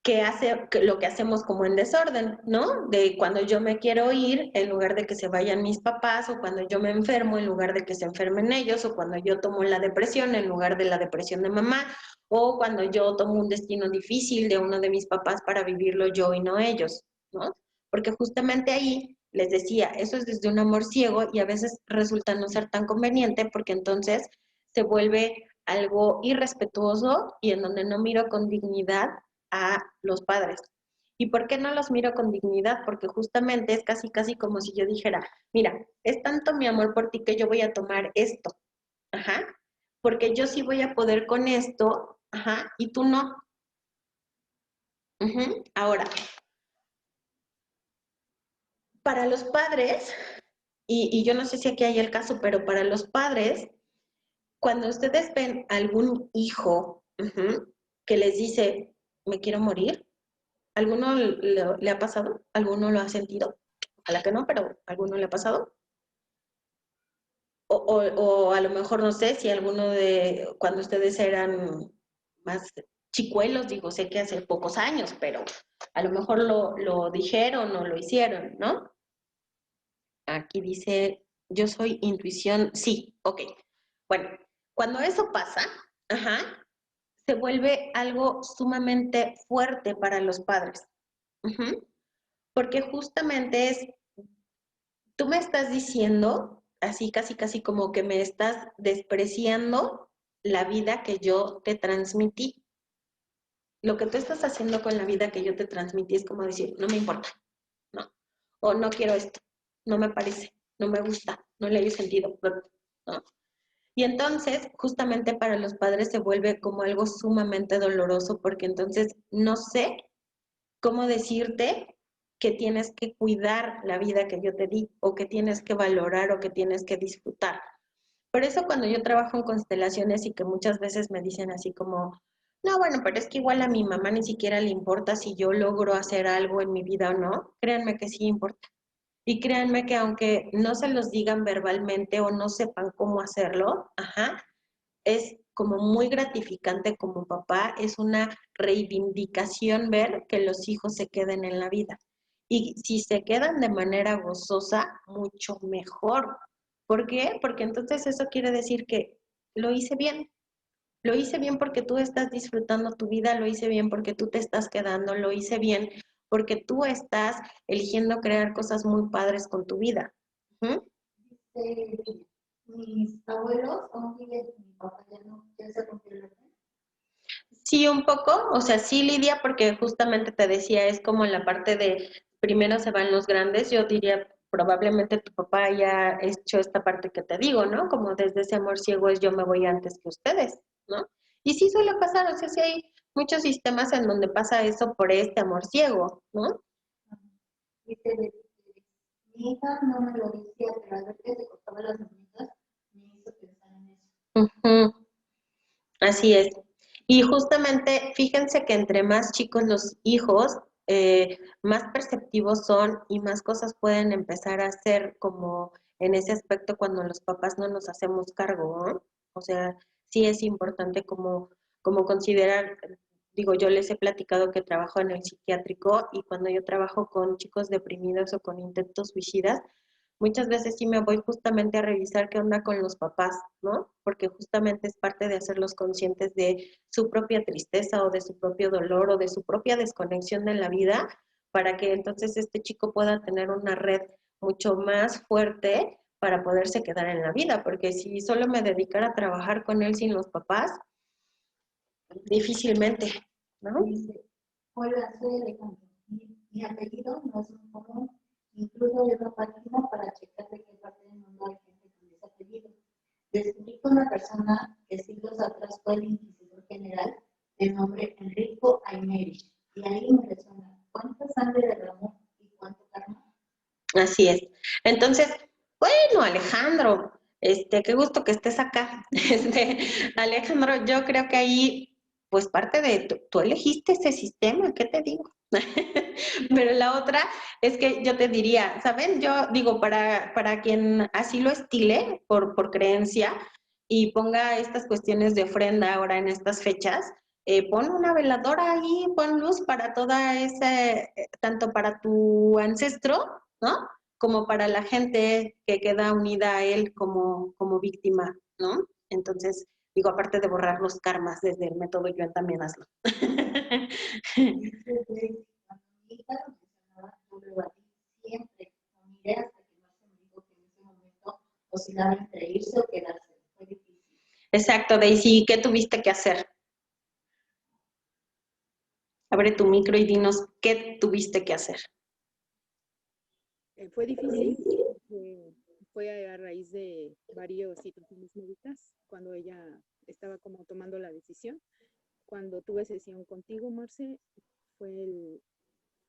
que hace lo que hacemos como en desorden, ¿no? De cuando yo me quiero ir, en lugar de que se vayan mis papás, o cuando yo me enfermo, en lugar de que se enfermen ellos, o cuando yo tomo la depresión, en lugar de la depresión de mamá, o cuando yo tomo un destino difícil de uno de mis papás para vivirlo yo y no ellos, ¿no? Porque justamente ahí les decía, eso es desde un amor ciego y a veces resulta no ser tan conveniente porque entonces se vuelve algo irrespetuoso y en donde no miro con dignidad a los padres. ¿Y por qué no los miro con dignidad? Porque justamente es casi como si yo dijera, mira, es tanto mi amor por ti que yo voy a tomar esto, ajá, porque yo sí voy a poder con esto, ajá, y tú no. Uh-huh. Ahora, para los padres, y yo no sé si aquí hay el caso, pero para los padres, cuando ustedes ven algún hijo uh-huh, que les dice, me quiero morir, ¿alguno le ha pasado? ¿Alguno lo ha sentido? Ojalá que no, pero ¿alguno le ha pasado? O a lo mejor no sé si alguno de cuando ustedes eran más chicuelos, digo, sé que hace pocos años, pero a lo mejor lo dijeron o lo hicieron, ¿no? Aquí dice, yo soy intuición, sí, ok. Bueno, cuando eso pasa, ajá, se vuelve algo sumamente fuerte para los padres. Uh-huh. Porque justamente es tú me estás diciendo, así casi casi como que me estás despreciando la vida que yo te transmití. Lo que tú estás haciendo con la vida que yo te transmití es como decir, no me importa, no, o no quiero esto, no me parece, no me gusta, no le hay sentido, ¿no? Y entonces, justamente para los padres se vuelve como algo sumamente doloroso porque entonces no sé cómo decirte que tienes que cuidar la vida que yo te di o que tienes que valorar o que tienes que disfrutar. Por eso cuando yo trabajo en constelaciones y que muchas veces me dicen así como, no, bueno, pero es que igual a mi mamá ni siquiera le importa si yo logro hacer algo en mi vida o no, créanme que sí importa. Y créanme que aunque no se los digan verbalmente o no sepan cómo hacerlo, ajá, es como muy gratificante como papá, es una reivindicación ver que los hijos se queden en la vida. Y si se quedan de manera gozosa, mucho mejor. ¿Por qué? Porque entonces eso quiere decir que lo hice bien. Lo hice bien porque tú estás disfrutando tu vida, lo hice bien porque tú te estás quedando, lo hice bien porque tú estás eligiendo crear cosas muy padres con tu vida. ¿Mm? Mis abuelos aún viven, mi papá ya no, ya se rompió la fe. Sí, un poco, o sea, sí, Lidia, porque justamente te decía, es como la parte de primero se van los grandes, yo diría probablemente tu papá haya hecho esta parte que te digo, ¿no? Como desde ese amor ciego es yo me voy antes que ustedes, ¿no? Y sí suele pasar, o sea, sí hay muchos sistemas en donde pasa eso por este amor ciego, ¿no? Dice, mi hija no me lo decía, pero al ver que se cortaba las uñitas, me hizo pensar en eso. Ujú. Así es. Y justamente, fíjense que entre más chicos los hijos, más perceptivos son y más cosas pueden empezar a hacer como en ese aspecto cuando los papás no nos hacemos cargo, ¿no? O sea, sí es importante como considerar, digo, yo les he platicado que trabajo en el psiquiátrico y cuando yo trabajo con chicos deprimidos o con intentos suicidas, muchas veces sí me voy justamente a revisar qué onda con los papás, ¿no? Porque justamente es parte de hacerlos conscientes de su propia tristeza o de su propio dolor o de su propia desconexión de la vida, para que entonces este chico pueda tener una red mucho más fuerte para poderse quedar en la vida, porque si solo me dedicara a trabajar con él sin los papás, difícilmente, ¿no? Dice, hola, soy Alejandro. Mi apellido no es muy común. Incluso hay una página para checar de qué parte del mundo hay gente con ese apellido. Descubrí que una persona que siglos atrás fue el inquisidor general de nombre Enrico Aymerich. Y ahí me resuena, ¿cuánta sangre derramó y cuánto karma? Así es. Entonces, bueno, Alejandro, qué gusto que estés acá. Alejandro, yo creo que ahí, pues parte de tú elegiste ese sistema, ¿qué te digo? Pero la otra es que yo te diría, ¿saben? Yo digo, para quien así lo estile por creencia y ponga estas cuestiones de ofrenda ahora en estas fechas, pon una veladora ahí, pon luz para toda esa, tanto para tu ancestro, ¿no? Como para la gente que queda unida a él como víctima, ¿no? Entonces, digo, aparte de borrar los karmas desde el método yo también hazlo. Dice Grace, cuando mi hija lo mencionaba, yo lo batí siempre. Lo miré hasta que no se me dijo que en ese momento oscilaba entre irse o quedarse. Fue difícil. Exacto, Daisy, ¿qué tuviste que hacer? Abre tu micro y dinos qué tuviste que hacer. Fue difícil, fue a raíz de varias situaciones médicas, cuando ella estaba como tomando la decisión. Cuando tuve sesión contigo, Marce, fue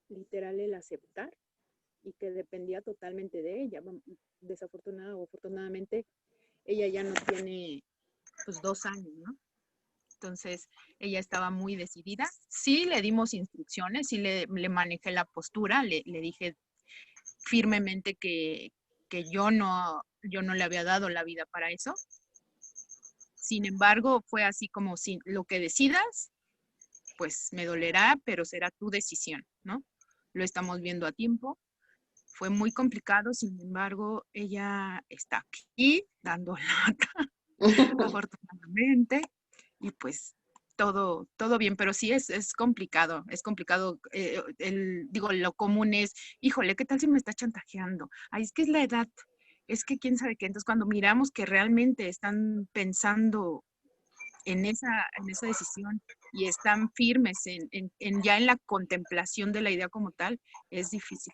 literal el aceptar y que dependía totalmente de ella. Desafortunada o afortunadamente, ella ya no tiene pues 2 años, ¿no? Entonces, ella estaba muy decidida. Sí le dimos instrucciones, sí le manejé la postura, le dije firmemente que yo no le había dado la vida para eso. Sin embargo, fue así como si lo que decidas, pues me dolerá, pero será tu decisión, ¿no? Lo estamos viendo a tiempo. Fue muy complicado, sin embargo, ella está aquí dando lata, afortunadamente, y pues todo bien, pero sí es complicado, digo, lo común es, híjole, ¿qué tal si me está chantajeando? Ay, es que es la edad, es que quién sabe qué. Entonces, cuando miramos que realmente están pensando en esa decisión y están firmes ya en la contemplación de la idea como tal, es difícil,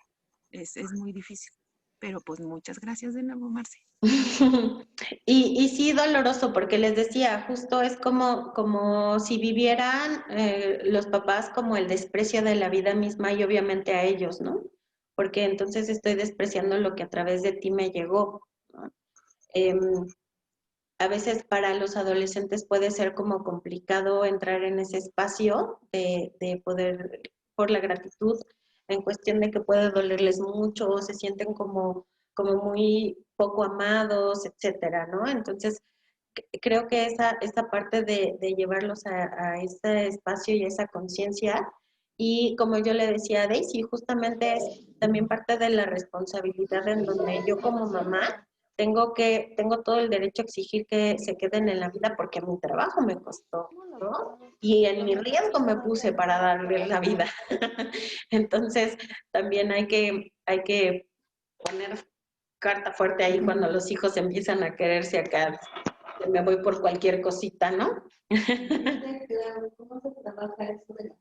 es muy difícil. Pero pues muchas gracias de nuevo, Marce. Y sí, doloroso, porque les decía, justo es como si vivieran los papás como el desprecio de la vida misma y obviamente a ellos, ¿no? Porque entonces estoy despreciando lo que a través de ti me llegó, ¿no? Em, a veces para los adolescentes puede ser como complicado entrar en ese espacio de poder, por la gratitud, en cuestión de que puede dolerles mucho, o se sienten como muy poco amados, etcétera, ¿no? Entonces, creo que esa parte de llevarlos a ese espacio y a esa conciencia, y como yo le decía a Daisy, justamente es también parte de la responsabilidad en donde yo como mamá tengo todo el derecho a exigir que se queden en la vida porque mi trabajo me costó, ¿no? Y en mi riesgo me puse para darles la vida. Entonces, también hay que poner carta fuerte ahí cuando los hijos empiezan a quererse acá, que me voy por cualquier cosita, ¿no? Claro, ¿cómo se trabaja eso de la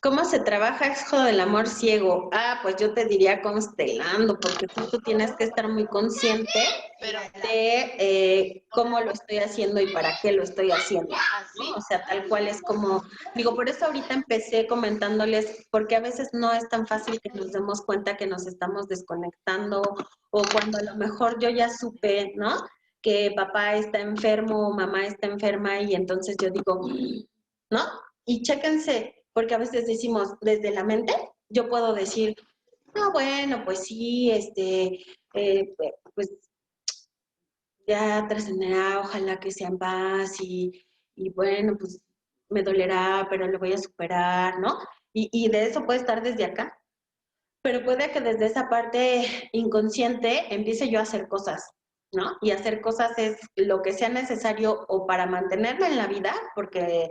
¿Cómo se trabaja eso del amor ciego? Ah, pues yo te diría constelando, porque tú tienes que estar muy consciente de cómo lo estoy haciendo y para qué lo estoy haciendo, ¿no? O sea, tal cual es como, digo, por eso ahorita empecé comentándoles, porque a veces no es tan fácil que nos demos cuenta que nos estamos desconectando, o cuando a lo mejor yo ya supe, ¿no? Que papá está enfermo o mamá está enferma y entonces yo digo, ¿no? Y chéquense, porque a veces decimos desde la mente, yo puedo decir, no, bueno, pues sí, pues ya trascenderá, ojalá que sea en paz y bueno, pues me dolerá, pero lo voy a superar, ¿no? Y de eso puede estar desde acá, pero puede que desde esa parte inconsciente empiece yo a hacer cosas, ¿no? Y hacer cosas es lo que sea necesario o para mantenerme en la vida, porque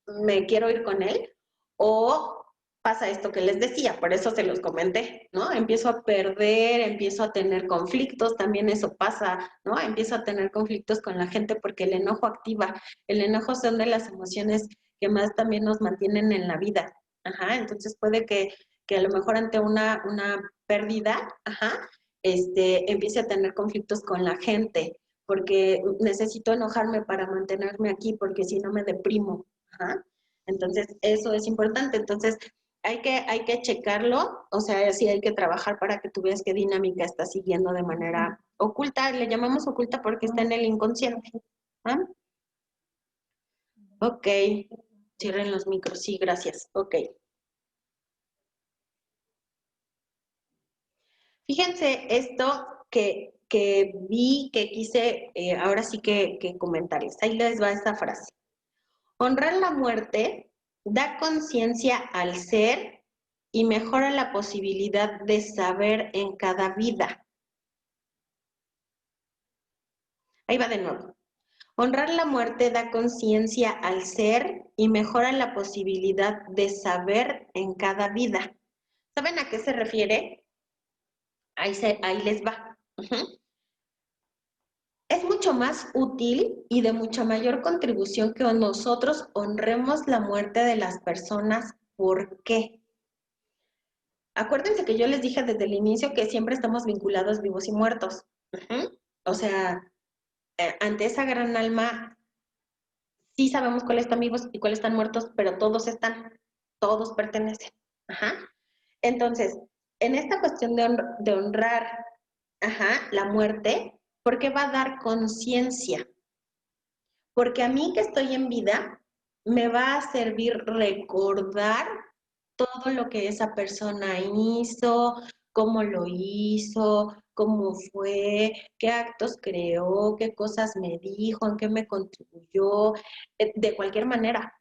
me quiero ir con él, o pasa esto que les decía, por eso se los comenté, ¿no? Empiezo a perder, empiezo a tener conflictos, también eso pasa, ¿no? Empiezo a tener conflictos con la gente porque el enojo activa, el enojo son de las emociones que más también nos mantienen en la vida, ajá, entonces puede que a lo mejor ante una pérdida, ajá, empiece a tener conflictos con la gente, porque necesito enojarme para mantenerme aquí, porque si no me deprimo, ajá. Entonces, eso es importante. Entonces, hay que checarlo, o sea, sí hay que trabajar para que tú veas qué dinámica está siguiendo de manera oculta, le llamamos oculta porque está en el inconsciente. ¿Ah? Ok, cierren los micros, sí, gracias. Ok. Fíjense esto que vi, que quise ahora sí que comentarles. Ahí les va esta frase. Honrar la muerte da conciencia al ser y mejora la posibilidad de saber en cada vida. Ahí va de nuevo. Honrar la muerte da conciencia al ser y mejora la posibilidad de saber en cada vida. ¿Saben a qué se refiere? Ahí les va. Es mucho más útil y de mucha mayor contribución que nosotros honremos la muerte de las personas. ¿Por qué? Acuérdense que yo les dije desde el inicio que siempre estamos vinculados vivos y muertos. O sea, ante esa gran alma, sí sabemos cuáles están vivos y cuáles están muertos, pero todos pertenecen. Ajá. Entonces, en esta cuestión de honrar, ajá, la muerte, ¿por qué va a dar conciencia? Porque a mí que estoy en vida, me va a servir recordar todo lo que esa persona hizo, cómo lo hizo, cómo fue, qué actos creó, qué cosas me dijo, en qué me contribuyó, de cualquier manera.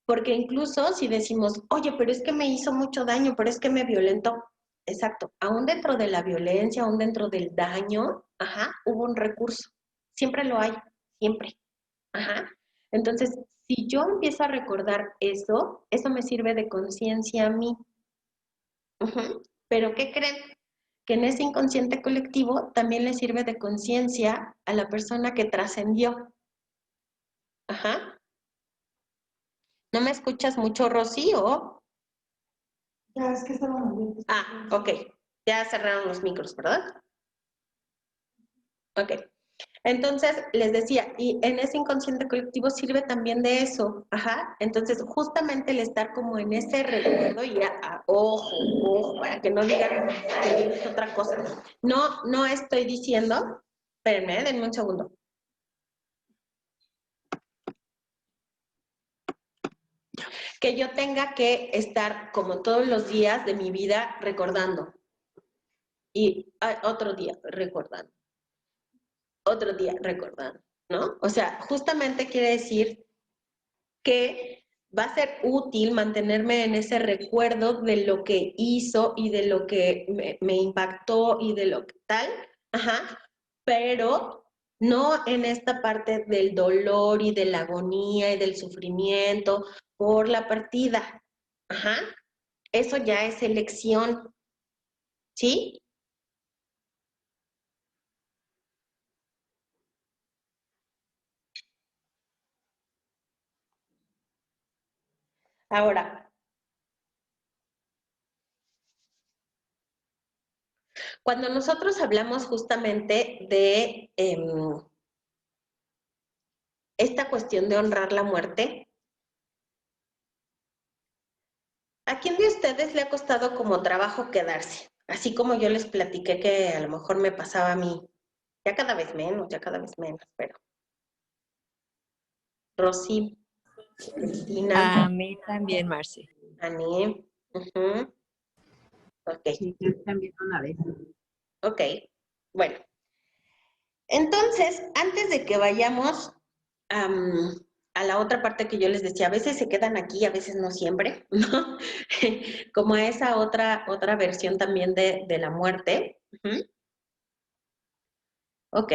Porque incluso si decimos, oye, pero es que me hizo mucho daño, pero es que me violentó. Exacto, aún dentro de la violencia, aún dentro del daño, ajá, hubo un recurso. Siempre lo hay, siempre. Ajá. Entonces, si yo empiezo a recordar eso me sirve de conciencia a mí. Pero ¿qué creen? Que en ese inconsciente colectivo también le sirve de conciencia a la persona que trascendió. Ajá. ¿No me escuchas mucho, Rosy, o? Ya, es que estaba muy bien. Ah, ok. Ya cerraron los micros, ¿verdad? Ok. Entonces, les decía, y en ese inconsciente colectivo sirve también de eso, ajá. Entonces, justamente el estar como en ese recuerdo y ojo, para que no digan que es otra cosa. No estoy diciendo, espérenme, denme un segundo. Que yo tenga que estar como todos los días de mi vida recordando. Y otro día recordando. Otro día recordando, ¿no? O sea, justamente quiere decir que va a ser útil mantenerme en ese recuerdo de lo que hizo y de lo que me impactó y de lo que tal, ajá, pero no en esta parte del dolor y de la agonía y del sufrimiento por la partida, ajá, eso ya es elección, ¿sí? Ahora, cuando nosotros hablamos justamente de esta cuestión de honrar la muerte, ¿a quién de ustedes le ha costado como trabajo quedarse? Así como yo les platiqué que a lo mejor me pasaba a mí, ya cada vez menos, pero Rosy, Cristina, A mí también, Marce. Ani, ok, Sí, yo también una vez. ok, bueno. Entonces, antes de que vayamos a la otra parte que yo les decía, a veces se quedan aquí, a veces no siempre, ¿no? Como a esa otra versión también de la muerte. Ok.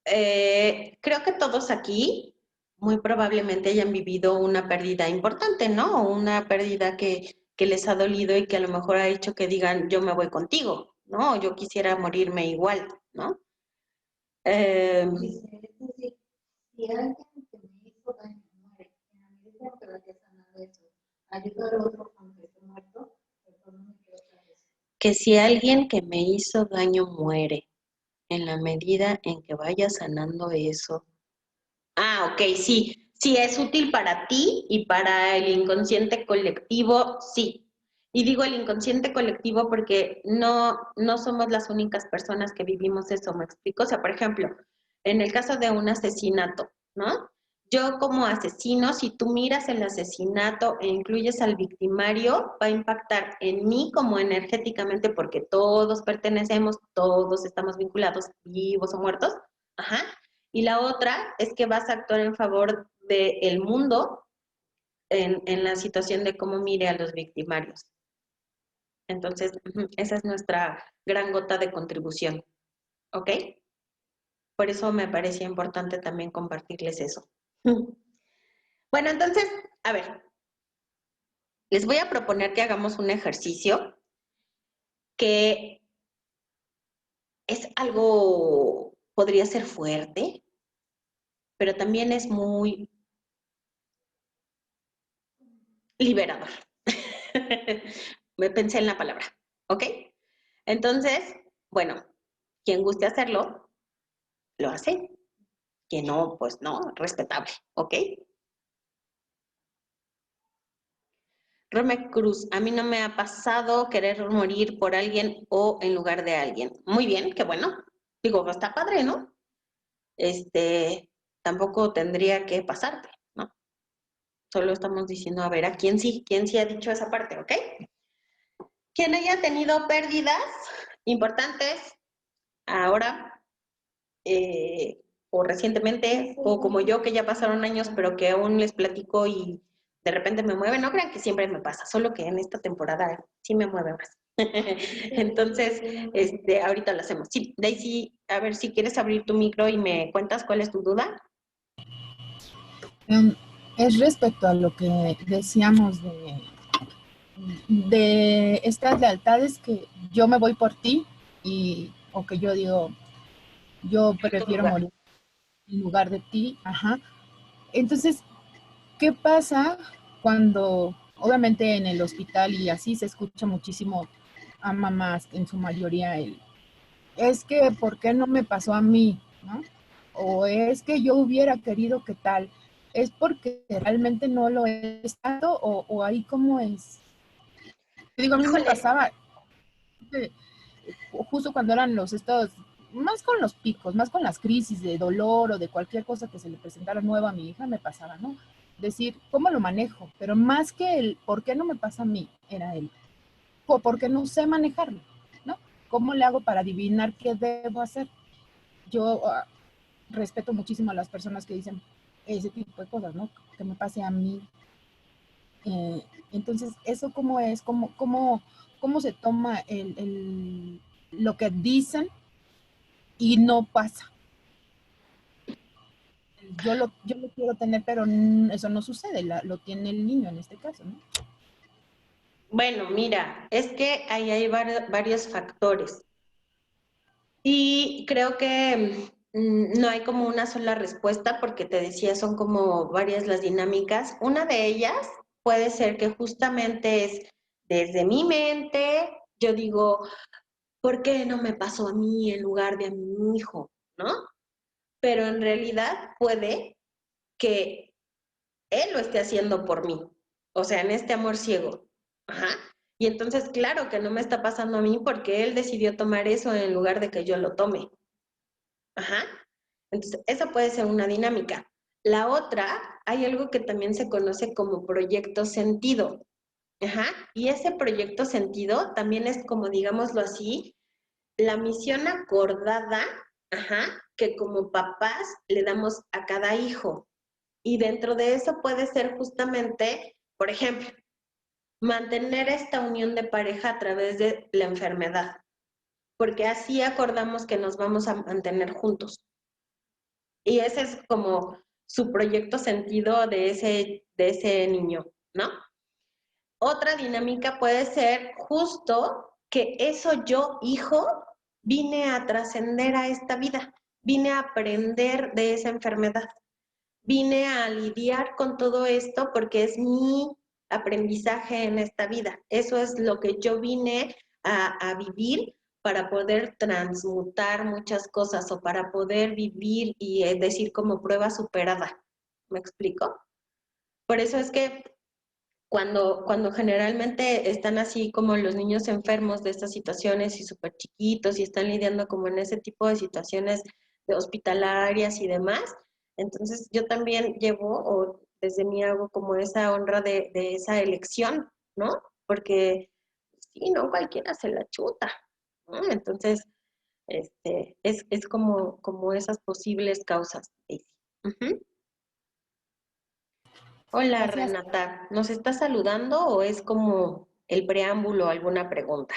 Creo que todos aquí muy probablemente hayan vivido una pérdida importante, ¿no? Una pérdida que les ha dolido y que a lo mejor ha hecho que digan, yo me voy contigo, ¿no? Yo quisiera morirme igual, ¿no? Dice, es decir, si alguien que me hizo daño muere, en la medida en que vaya sanando eso, ayuda al otro aunque esté muerto, perdón, no me quiero otra vez. Que si alguien que me hizo daño muere, en la medida en que vaya sanando eso. Ah, ok, sí. Sí, es útil para ti y para el inconsciente colectivo, sí. Y digo el inconsciente colectivo porque no somos las únicas personas que vivimos eso, ¿me explico? O sea, por ejemplo, en el caso de un asesinato, ¿no? Yo como asesino, si tú miras el asesinato e incluyes al victimario, va a impactar en mí como energéticamente porque todos pertenecemos, todos estamos vinculados, vivos o muertos. Ajá. Y la otra es que vas a actuar en favor del mundo en la situación de cómo mire a los victimarios. Entonces, esa es nuestra gran gota de contribución. ¿Ok? Por eso me parecía importante también compartirles eso. Bueno, entonces, a ver, les voy a proponer que hagamos un ejercicio que es algo, podría ser fuerte, pero también es muy liberador. Me pensé en la palabra, ¿ok? Entonces, bueno, quien guste hacerlo, lo hace. Quien no, pues no, respetable, ¿ok? Rome Cruz, a mí no me ha pasado querer morir por alguien o en lugar de alguien. Muy bien, qué bueno. Digo, pues está padre, ¿no? Tampoco tendría que pasarte, ¿no? Solo estamos diciendo, a ver, ¿a quién sí ha dicho esa parte, ¿ok? Quien haya tenido pérdidas importantes ahora, o recientemente, o como yo que ya pasaron años, pero que aún les platico y de repente me mueve, no crean que siempre me pasa, solo que en esta temporada sí me mueve más. Entonces, ahorita lo hacemos. Sí, Daisy, a ver si quieres abrir tu micro y me cuentas cuál es tu duda. Es respecto a lo que decíamos de estas lealtades que yo me voy por ti o que yo digo, yo prefiero morir en lugar de ti, ajá. Entonces, ¿qué pasa cuando, obviamente en el hospital y así se escucha muchísimo a mamás, en su mayoría, es que, ¿por qué no me pasó a mí? ¿No? O es que yo hubiera querido que tal. ¿Es porque realmente no lo he estado o ahí cómo es? Digo, a mí me pasaba, justo cuando eran los estados, más con los picos, más con las crisis de dolor o de cualquier cosa que se le presentara nueva a mi hija, me pasaba, ¿no? Decir, ¿cómo lo manejo? Pero más que el ¿por qué no me pasa a mí? Era el porque no sé manejarlo, ¿no? ¿Cómo le hago para adivinar qué debo hacer? Yo respeto muchísimo a las personas que dicen ese tipo de cosas, ¿no? Que me pase a mí. Entonces, ¿eso cómo es? ¿Cómo se toma lo que dicen y no pasa? Yo lo quiero tener, pero eso no sucede, lo tiene el niño en este caso, ¿no? Bueno, mira, es que ahí hay varios factores y creo que no hay como una sola respuesta porque te decía, son como varias las dinámicas. Una de ellas puede ser que justamente es desde mi mente, yo digo, ¿por qué no me pasó a mí en lugar de a mi hijo? ¿No? Pero en realidad puede que él lo esté haciendo por mí, o sea, en este amor ciego. Ajá. Y entonces, claro que no me está pasando a mí porque él decidió tomar eso en lugar de que yo lo tome. Ajá. Entonces, esa puede ser una dinámica. La otra, hay algo que también se conoce como proyecto sentido. Ajá. Y ese proyecto sentido también es como, digámoslo así, la misión acordada, ajá, que como papás le damos a cada hijo. Y dentro de eso puede ser justamente, por ejemplo, mantener esta unión de pareja a través de la enfermedad, porque así acordamos que nos vamos a mantener juntos. Y ese es como su proyecto sentido de ese niño, ¿no? Otra dinámica puede ser justo que eso yo, hijo, vine a trascender a esta vida, vine a aprender de esa enfermedad, vine a lidiar con todo esto porque es mi aprendizaje en esta vida. Eso es lo que yo vine a vivir para poder transmutar muchas cosas o para poder vivir y decir como prueba superada. ¿Me explico? Por eso es que cuando generalmente están así como los niños enfermos de estas situaciones y súper chiquitos y están lidiando como en ese tipo de situaciones de hospitalarias y demás, entonces yo también llevo o desde mí hago como esa honra de esa elección, ¿no? Porque sí, no cualquiera se la chuta, ¿no? Entonces, es como esas posibles causas. Ujú. Hola Gracias. Renata, ¿nos estás saludando o es como el preámbulo a alguna pregunta?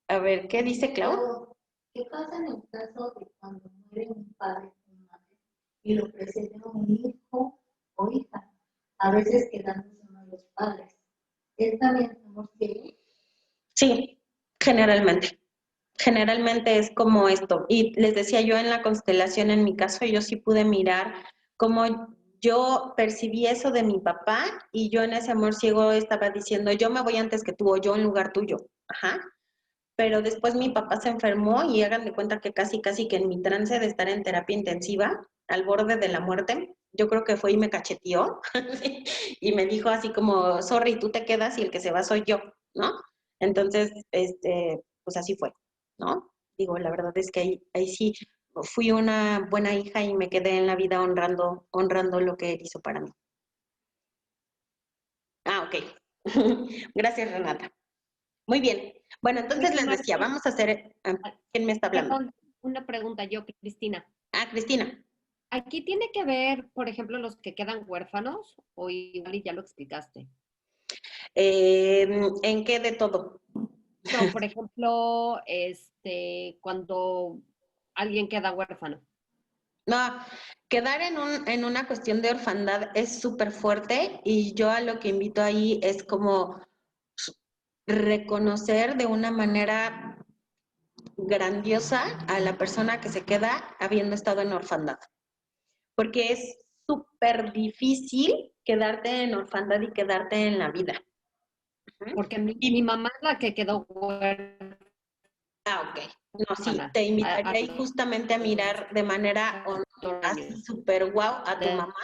A ver, ¿qué dice Clau? ¿Qué pasa en el caso de cuando muere un padre o una madre y lo presenta un hijo o hija? A veces quedándose uno de los padres. ¿Es también amor ciego? Sí, generalmente. Generalmente es como esto. Y les decía yo en la constelación, en mi caso, yo sí pude mirar cómo yo percibí eso de mi papá y yo en ese amor ciego estaba diciendo, yo me voy antes que tú o yo en lugar tuyo. Ajá. Pero después mi papá se enfermó y hagan de cuenta que casi que en mi trance de estar en terapia intensiva, al borde de la muerte, yo creo que fue y me cacheteó y me dijo así como, sorry, tú te quedas y el que se va soy yo, ¿no? Entonces, pues así fue, ¿no? Digo, la verdad es que ahí sí fui una buena hija y me quedé en la vida honrando lo que él hizo para mí. Ah, ok. Gracias, Renata. Muy bien. Bueno, entonces Oye, les decía, Marce, vamos a hacer, ¿quién me está hablando? perdón, una pregunta yo, Cristina. Ah, Cristina. ¿Aquí tiene que ver, por ejemplo, los que quedan huérfanos o igual y ya lo explicaste? ¿En qué de todo? No, por ejemplo, cuando alguien queda huérfano. No, quedar en una cuestión de orfandad es súper fuerte y yo a lo que invito ahí es como reconocer de una manera grandiosa a la persona que se queda habiendo estado en orfandad. Porque es súper difícil quedarte en orfandad y quedarte en la vida. Porque mi mamá es la que quedó huérfana. Ok. No, sí, te invitaría ahí justamente a mirar de manera así súper guau a tu mamá.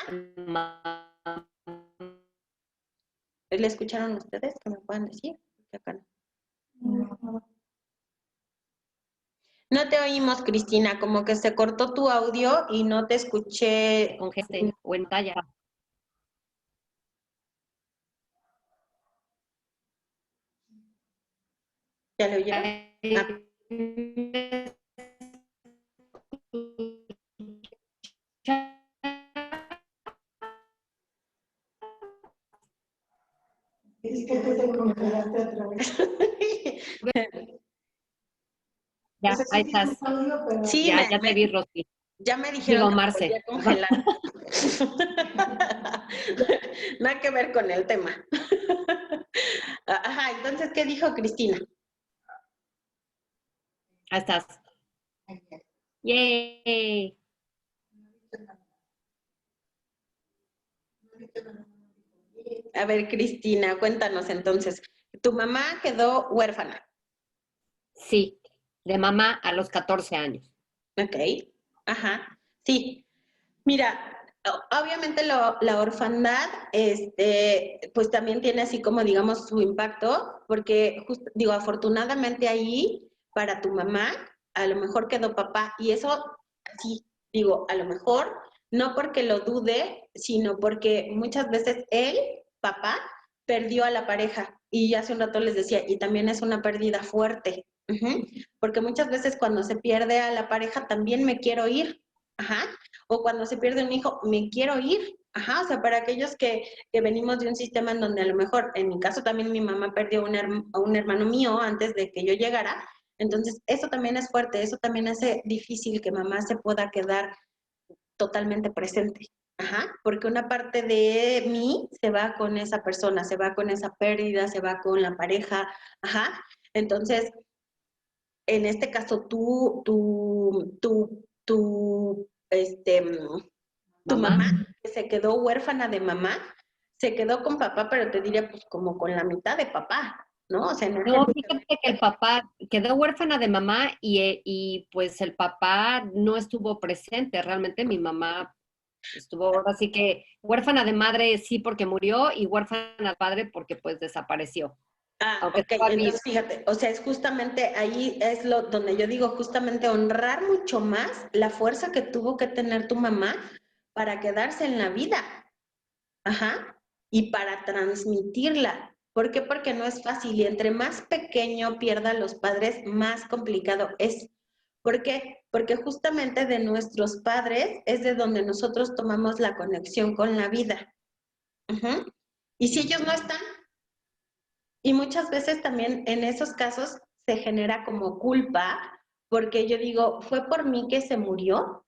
¿Le escucharon ustedes? ¿Que me puedan decir? Acá no. No te oímos, Cristina, como que se cortó tu audio y no te escuché. Con gente o en talla. ¿Ya lo oyeron? Es que tú te congelaste otra vez. Ya, ahí estás. Sí, Ya te vi, Rosy. ya me dijeron que me Marce. volví a congelar. Nada que ver con el tema. Ajá, entonces, ¿qué dijo Cristina? Ahí estás. Yay. A ver, Cristina, cuéntanos entonces. Tu mamá quedó huérfana. Sí, de mamá a los 14 años. Ok, ajá, sí. Mira, obviamente la orfandad, pues también tiene así como, digamos, su impacto, porque, digo, afortunadamente ahí, para tu mamá, a lo mejor quedó papá, y eso, sí, digo, a lo mejor, no porque lo dude, sino porque muchas veces él, papá, perdió a la pareja, y hace un rato les decía, y también es una pérdida fuerte, porque muchas veces cuando se pierde a la pareja también me quiero ir, ajá, o cuando se pierde un hijo, me quiero ir. Ajá, o sea, para aquellos que venimos de un sistema en donde a lo mejor, en mi caso también mi mamá perdió a un hermano mío antes de que yo llegara, entonces eso también es fuerte, eso también hace difícil que mamá se pueda quedar totalmente presente. Ajá, porque una parte de mí se va con esa persona, se va con esa pérdida, se va con la pareja, ajá. Entonces, en este caso, tu mamá, que se quedó huérfana de mamá, se quedó con papá, pero te diría pues como con la mitad de papá, ¿no? O sea, no, fíjate que el papá quedó huérfana de mamá y pues el papá no estuvo presente. Realmente mi mamá estuvo ahora sí que huérfana de madre sí porque murió y huérfana de padre porque pues desapareció. Aunque ok, entonces fíjate, o sea, es justamente ahí es lo donde yo digo, justamente honrar mucho más la fuerza que tuvo que tener tu mamá para quedarse en la vida. Ajá, y para transmitirla. ¿Por qué? Porque no es fácil y entre más pequeño pierdan los padres, más complicado es. ¿Por qué? Porque justamente de nuestros padres es de donde nosotros tomamos la conexión con la vida. Y si ellos no están, y muchas veces también en esos casos se genera como culpa, porque yo digo, ¿fue por mí que se murió?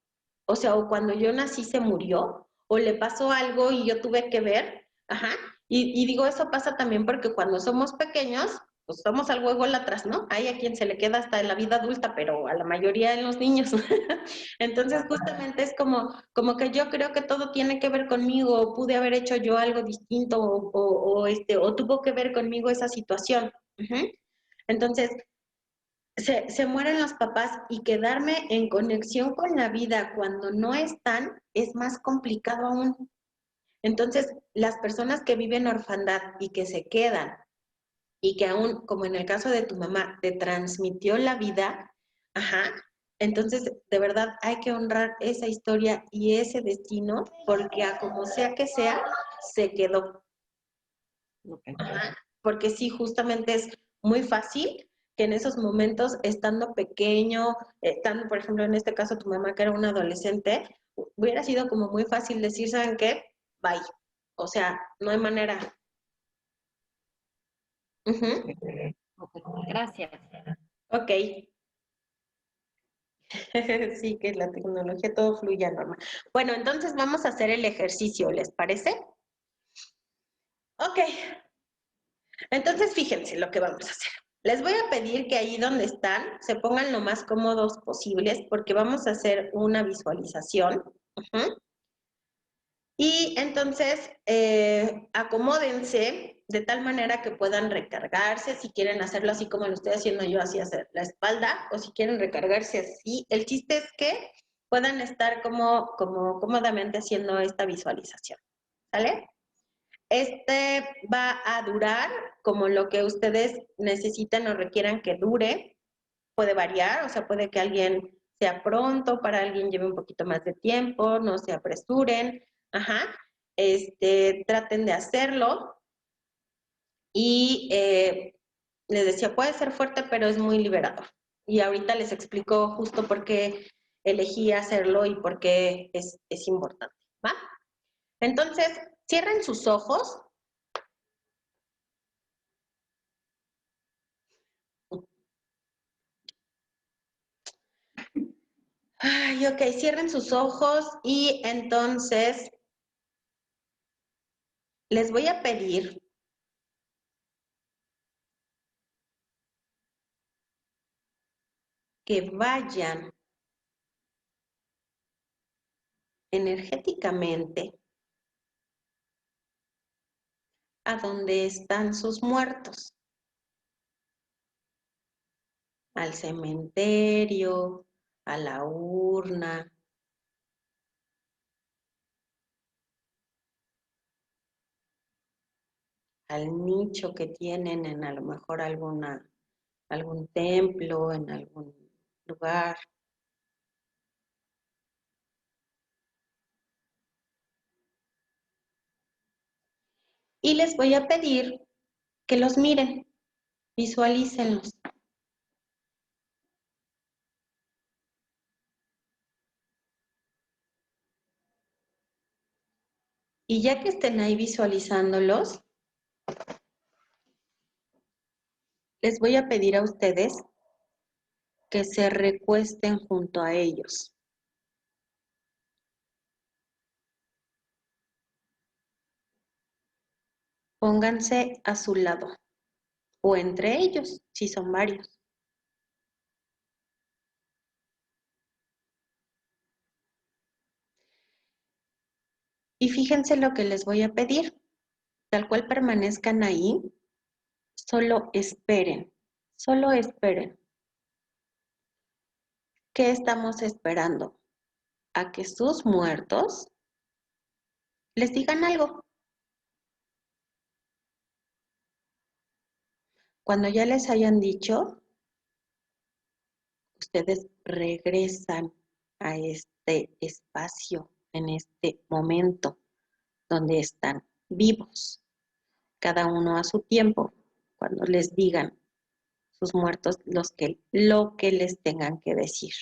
O sea, o cuando yo nací se murió, o le pasó algo y yo tuve que ver, ajá. Y digo, eso pasa también porque cuando somos pequeños, pues somos algo ególatras, ¿no? Hay a quien se le queda hasta en la vida adulta, pero a la mayoría de los niños. Entonces, justamente es como que yo creo que todo tiene que ver conmigo, o pude haber hecho yo algo distinto, o tuvo que ver conmigo esa situación. Entonces, se mueren los papás y quedarme en conexión con la vida cuando no están es más complicado aún. Entonces, las personas que viven orfandad y que se quedan y que aún, como en el caso de tu mamá, te transmitió la vida, ajá, entonces de verdad hay que honrar esa historia y ese destino porque a como sea que sea, se quedó. Ajá, porque sí, justamente es muy fácil que en esos momentos, estando pequeño, estando, por ejemplo, en este caso tu mamá que era una adolescente, hubiera sido como muy fácil decir, ¿saben qué? Bye. O sea, no hay manera. Gracias. Ok. Sí, que la tecnología todo fluya normal. Bueno, entonces vamos a hacer el ejercicio, ¿les parece? Ok, entonces fíjense lo que vamos a hacer. Les voy a pedir que ahí donde están se pongan lo más cómodos posibles porque vamos a hacer una visualización. Ujú. Y entonces acomódense de tal manera que puedan recargarse, si quieren hacerlo así como lo estoy haciendo yo, así hacer la espalda, o si quieren recargarse así. El chiste es que puedan estar como cómodamente haciendo esta visualización, ¿sale? Este va a durar como lo que ustedes necesiten o requieran que dure. Puede variar, o sea, puede que alguien sea pronto, para alguien lleve un poquito más de tiempo, no se apresuren, ajá. Traten de hacerlo y les decía, puede ser fuerte, pero es muy liberador. Y ahorita les explico justo por qué elegí hacerlo y por qué es importante, ¿va? Entonces, cierren sus ojos. Ay, ok, cierren sus ojos y entonces les voy a pedir que vayan energéticamente a donde están sus muertos, al cementerio, a la urna, al nicho que tienen en a lo mejor algún templo, en algún lugar. Y les voy a pedir que los miren, visualícenlos. Y ya que estén ahí visualizándolos, les voy a pedir a ustedes que se recuesten junto a ellos. Pónganse a su lado o entre ellos, si son varios. Y fíjense lo que les voy a pedir. Tal cual permanezcan ahí, solo esperen, solo esperen. ¿Qué estamos esperando? A que sus muertos les digan algo. Cuando ya les hayan dicho, ustedes regresan a este espacio, en este momento donde están vivos, cada uno a su tiempo, cuando les digan sus muertos lo que les tengan que decir.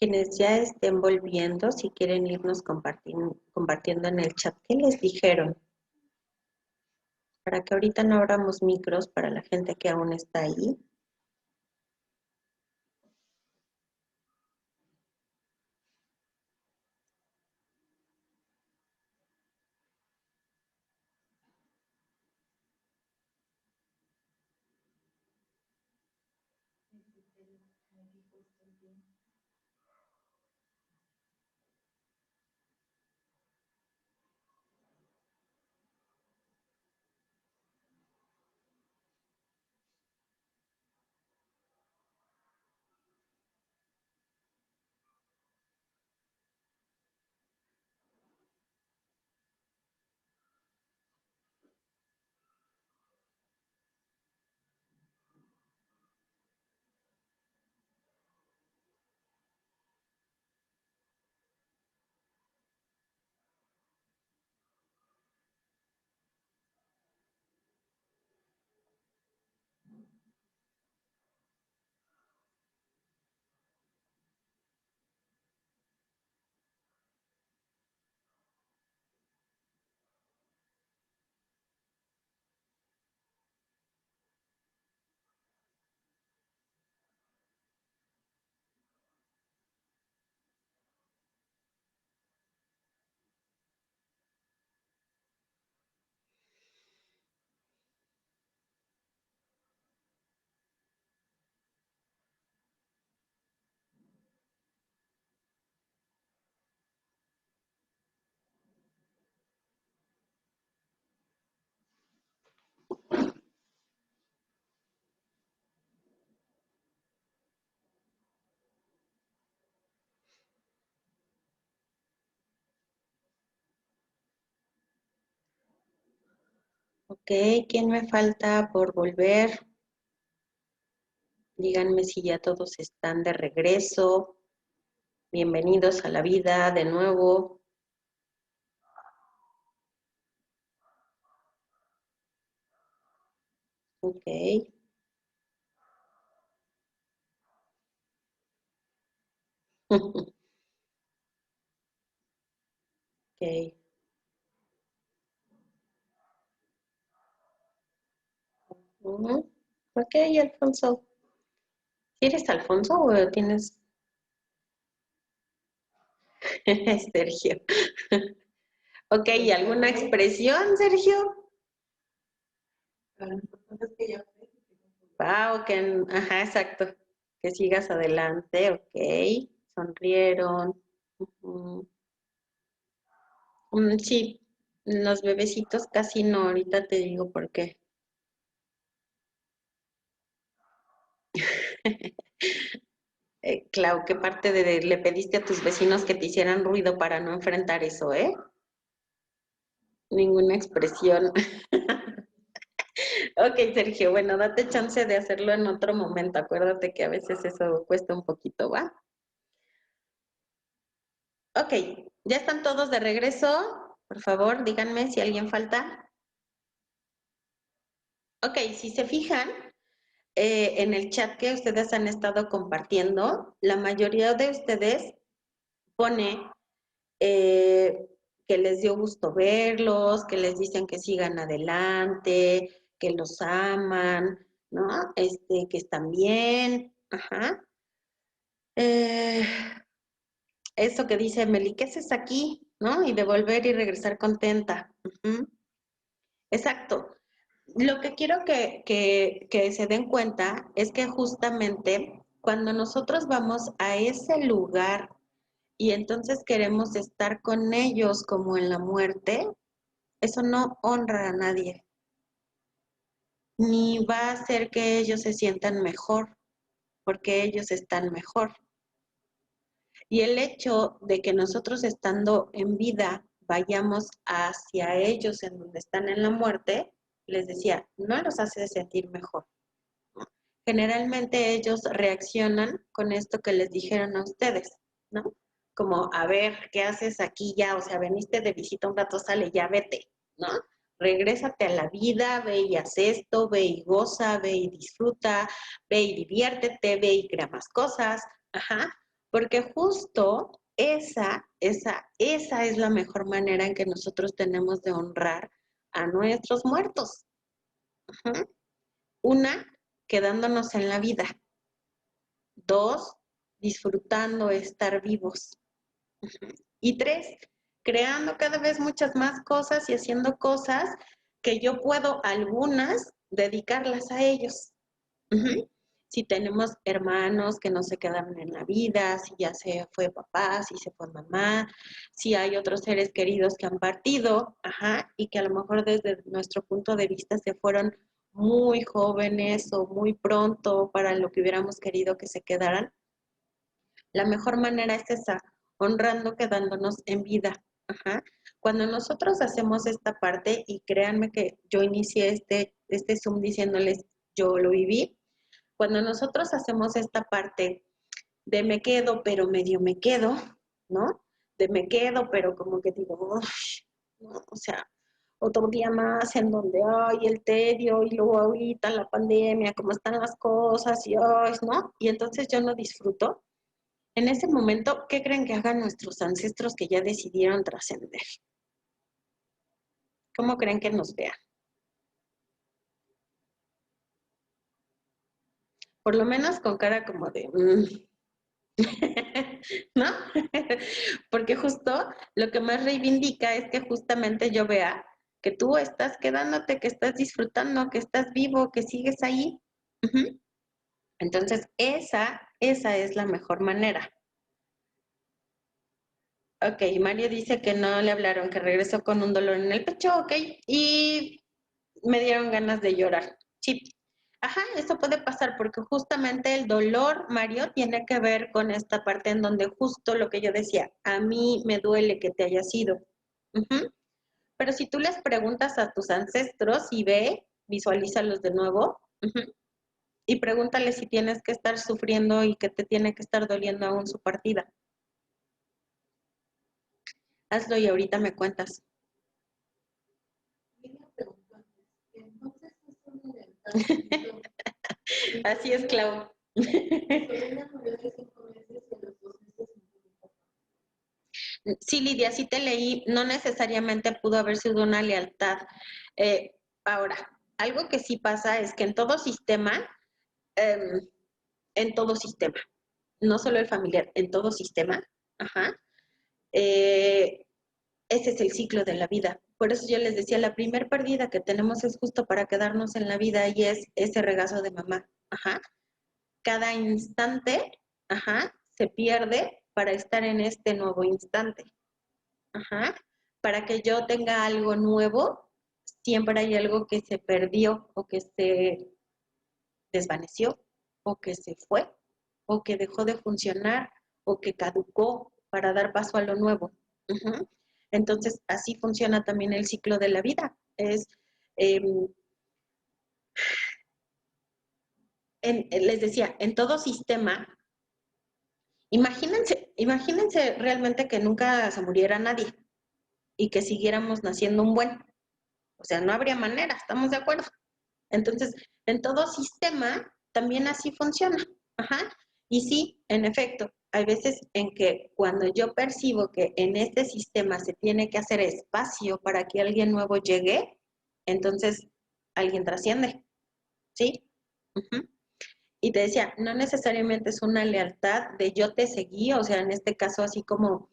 Quienes ya estén volviendo, si quieren irnos compartiendo en el chat, ¿qué les dijeron? Para que ahorita no abramos micros para la gente que aún está ahí. Ok, ¿quién me falta por volver? Díganme si ya todos están de regreso. Bienvenidos a la vida de nuevo. Ok. Ok. Ok, Alfonso. ¿Eres Alfonso o tienes Sergio? Ok, ¿y alguna expresión, Sergio? Wow, ajá, exacto. Que sigas adelante, ok. Sonrieron. Ujú. Sí, los bebecitos casi no, ahorita te digo por qué. Clau, ¿qué parte le pediste a tus vecinos que te hicieran ruido para no enfrentar eso, eh? Ninguna expresión. Ok, Sergio, bueno, date chance de hacerlo en otro momento. Acuérdate que a veces eso cuesta un poquito, ¿va? Ok, ¿ya están todos de regreso? Por favor, díganme si alguien falta. Ok, si se fijan, en el chat que ustedes han estado compartiendo, la mayoría de ustedes pone eh, que les dio gusto verlos, que les dicen que sigan adelante, que los aman, ¿no? Que están bien, ajá. Eh, Eso que dice Meli, ¿qué haces aquí? ¿No? Y de volver y regresar contenta. Ujú. Exacto. Lo que quiero que se den cuenta es que justamente cuando nosotros vamos a ese lugar y entonces queremos estar con ellos como en la muerte, eso no honra a nadie, ni va a hacer que ellos se sientan mejor, porque ellos están mejor. Y el hecho de que nosotros estando en vida vayamos hacia ellos en donde están en la muerte, les decía, no los hace sentir mejor. Generalmente ellos reaccionan con esto que les dijeron a ustedes, ¿no? Como, a ver, ¿qué haces aquí ya? O sea, veniste de visita un rato, sale, ya vete, ¿no? Regrésate a la vida, ve y haz esto, ve y goza, ve y disfruta, ve y diviértete, ve y crea más cosas, ajá. porque justo esa es la mejor manera en que nosotros tenemos de honrar a nuestros muertos. Ajá. Una, quedándonos en la vida. Dos, disfrutando estar vivos. Y tres, creando cada vez muchas más cosas y haciendo cosas que yo puedo, algunas, dedicarlas a ellos. Si tenemos hermanos que no se quedaron en la vida, si ya se fue papá, si se fue mamá, si hay otros seres queridos que han partido, y que a lo mejor desde nuestro punto de vista se fueron muy jóvenes o muy pronto para lo que hubiéramos querido que se quedaran. La mejor manera es esa, honrando, quedándonos en vida. Cuando nosotros hacemos esta parte, y créanme que yo inicié este Zoom diciéndoles, yo lo viví, cuando nosotros hacemos esta parte de me quedo, pero medio me quedo, ¿no? De me quedo, pero como que digo, ¿no? O sea, otro día más en donde hay el tedio y luego ahorita la pandemia, cómo están las cosas y ay, ¿no? Y entonces yo no disfruto. En ese momento, ¿qué creen que hagan nuestros ancestros que ya decidieron trascender? ¿Cómo creen que nos vean? Por lo menos con cara como de... ¿no? Porque justo lo que más reivindica es que justamente yo vea que tú estás quedándote, que estás disfrutando, que estás vivo, que sigues ahí. Entonces, esa es la mejor manera. Ok, Mario dice que no le hablaron, que regresó con un dolor en el pecho, ok, y me dieron ganas de llorar. Sí. Eso puede pasar porque justamente el dolor, Mario, tiene que ver con esta parte en donde justo lo que yo decía, a mí me duele que te hayas ido. Pero si tú les preguntas a tus ancestros y visualízalos de nuevo, y pregúntales si tienes que estar sufriendo y que te tiene que estar doliendo aún su partida. Hazlo y ahorita me cuentas. Así es, Clau. Sí, Lidia, sí te leí, no necesariamente pudo haber sido una lealtad. Ahora, algo que sí pasa es que en todo sistema, no solo el familiar, en todo sistema, ese es el ciclo de la vida. Por eso yo les decía, la primer pérdida que tenemos es justo para quedarnos en la vida y es ese regazo de mamá. Cada instante, se pierde para estar en este nuevo instante. Para que yo tenga algo nuevo, siempre hay algo que se perdió o que se desvaneció o que se fue o que dejó de funcionar o que caducó para dar paso a lo nuevo. Entonces, así funciona también el ciclo de la vida. Les decía, en todo sistema, imagínense realmente que nunca se muriera nadie y que siguiéramos naciendo un buen. O sea, no habría manera, ¿estamos de acuerdo? Entonces, en todo sistema también así funciona. Y sí, en efecto, hay veces en que cuando yo percibo que en este sistema se tiene que hacer espacio para que alguien nuevo llegue, entonces alguien trasciende, ¿sí? Y te decía, no necesariamente es una lealtad de yo te seguí, o sea, en este caso así como,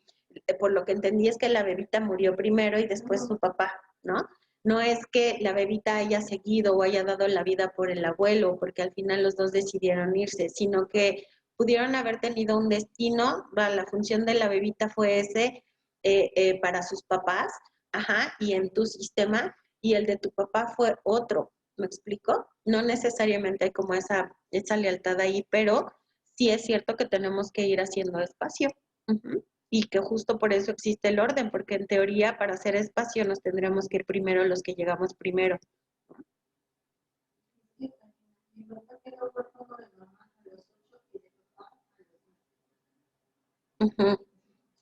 por lo que entendí es que la bebita murió primero y después su papá, ¿no? No es que la bebita haya seguido o haya dado la vida por el abuelo, porque al final los dos decidieron irse, sino que pudieron haber tenido un destino, la función de la bebita fue ese para sus papás, y en tu sistema, y el de tu papá fue otro. ¿Me explico? No necesariamente hay como esa lealtad ahí, pero sí es cierto que tenemos que ir haciendo espacio. Y que justo por eso existe el orden, porque en teoría para hacer espacio nos tendríamos que ir primero los que llegamos primero.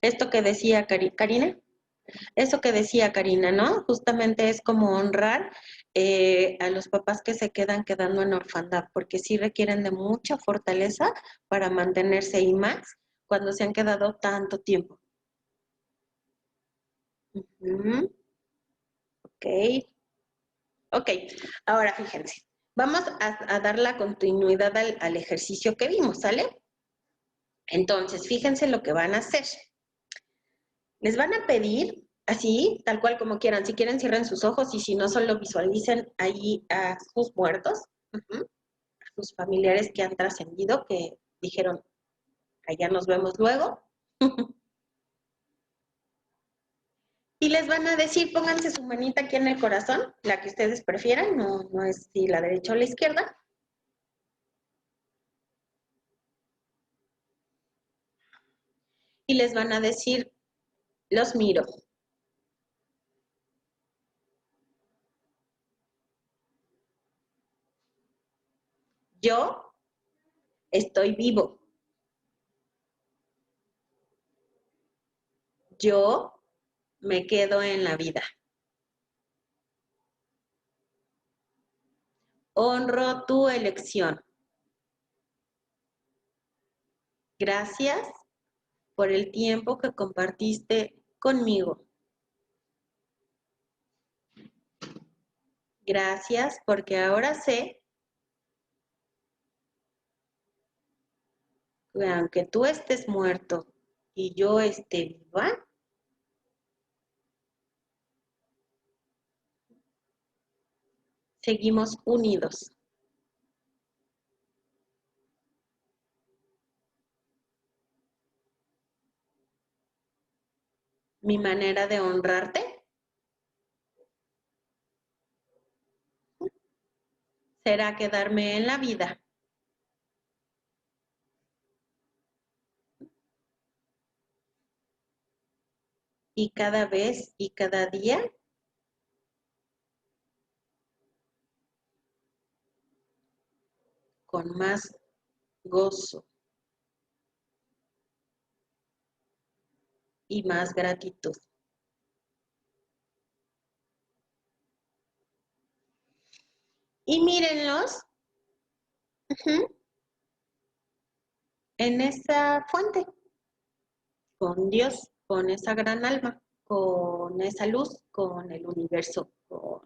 Esto que decía Karina, eso que decía Karina, ¿no? Justamente es como honrar a los papás que se quedan quedando en orfandad, porque sí requieren de mucha fortaleza para mantenerse y más cuando se han quedado tanto tiempo. Ok. Ok, ahora fíjense. Vamos a dar la continuidad al ejercicio que vimos, ¿sale? Entonces, fíjense lo que van a hacer. Les van a pedir, así, tal cual como quieran. Si quieren, cierren sus ojos y si no, solo visualicen ahí a sus muertos, a sus familiares que han trascendido, que dijeron, allá nos vemos luego. Y les van a decir, pónganse su manita aquí en el corazón, la que ustedes prefieran, no es si la derecha o la izquierda. Y les van a decir, los miro. Yo estoy vivo. Yo me quedo en la vida. Honro tu elección. Gracias por el tiempo que compartiste conmigo. Gracias porque ahora sé que aunque tú estés muerto y yo esté viva, seguimos unidos. Mi manera de honrarte será quedarme en la vida. Y cada vez y cada día con más gozo y más gratitud. Y mírenlos en esa fuente, con Dios, con esa gran alma, con esa luz, con el universo, con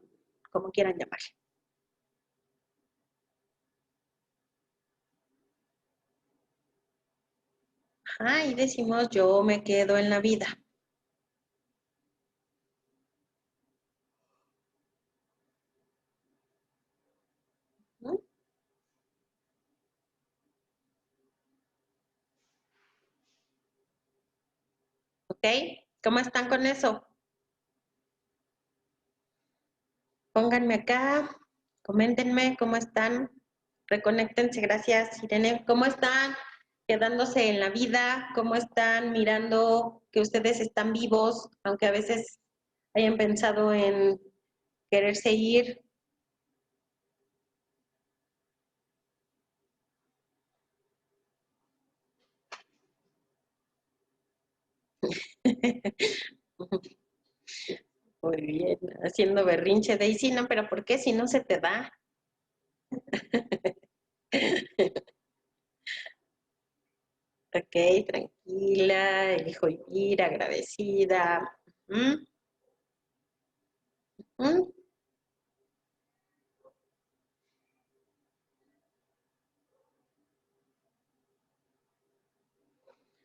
como quieran llamarle. Y decimos, yo me quedo en la vida. ¿Ok? ¿Cómo están con eso? Pónganme acá, coméntenme cómo están, reconéctense, gracias Irene, ¿cómo están quedándose en la vida? ¿Cómo están mirando que ustedes están vivos, aunque a veces hayan pensado en quererse ir? Muy bien, haciendo berrinche, Daisy, no, pero ¿por qué si no se te da? Ok, tranquila, elijo ir, agradecida. ¿Mm? ¿Mm?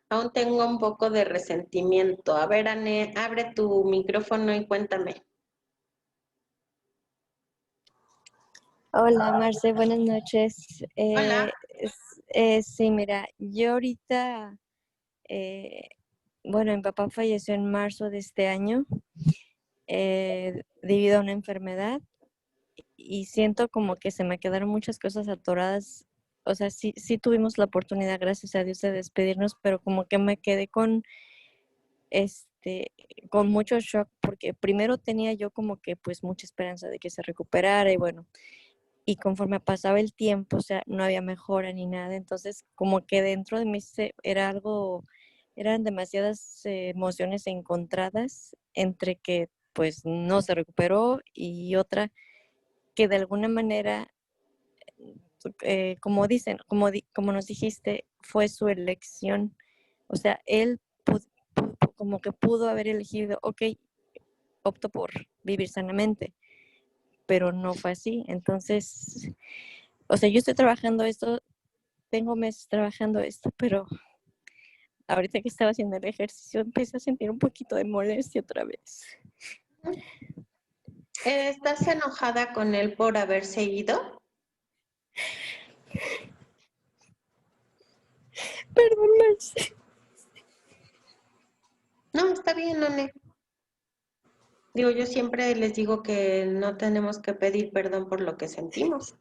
Aún tengo un poco de resentimiento. A ver, Anne, abre tu micrófono y cuéntame. Hola, Marce, buenas noches. Hola. Sí, mira, yo ahorita, bueno, mi papá falleció en marzo de este año debido a una enfermedad y siento como que se me quedaron muchas cosas atoradas. O sea, sí tuvimos la oportunidad, gracias a Dios, de despedirnos, pero como que me quedé este, con mucho shock porque primero tenía yo como que pues mucha esperanza de que se recuperara y bueno. Y conforme pasaba el tiempo, o sea, no había mejora ni nada, entonces como que dentro de mí era algo, eran demasiadas emociones encontradas entre que pues no se recuperó y otra que de alguna manera, como dicen, como nos dijiste, fue su elección O sea, él como que pudo haber elegido, ok, opto por vivir sanamente, pero no fue así. Entonces, o sea, yo estoy trabajando esto, tengo meses trabajando esto, pero ahorita que estaba haciendo el ejercicio empecé a sentir un poquito de molestia otra vez. ¿Estás enojada con él por haberse ido? Perdón, Marce. No, está bien, None. Digo, yo siempre les digo que no tenemos que pedir perdón por lo que sentimos.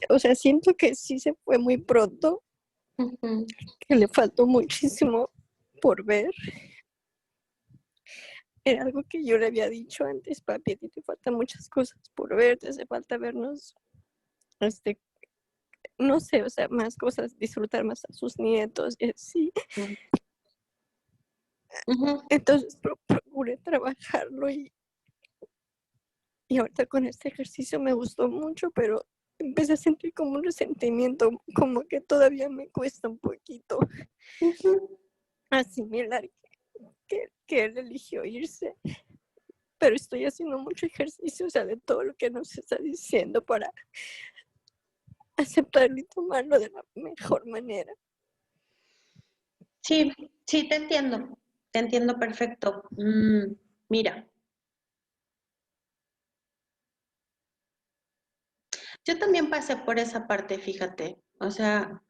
O sea, siento que sí se fue muy pronto, Ujú. que le faltó muchísimo por ver. Era algo que yo le había dicho antes, papi, a ti te faltan muchas cosas por ver, te hace falta vernos, no sé, o sea, más cosas, disfrutar más a sus nietos y así. Ujú. Entonces procuré trabajarlo y ahorita con este ejercicio me gustó mucho, pero empecé a sentir como un resentimiento, como que todavía me cuesta un poquito Ujú. asimilar que él eligió irse, pero estoy haciendo mucho ejercicio, o sea, de todo lo que nos está diciendo para aceptarlo y tomarlo de la mejor manera. Sí, sí, te entiendo perfecto. Mira, yo también pasé por esa parte, fíjate, o sea,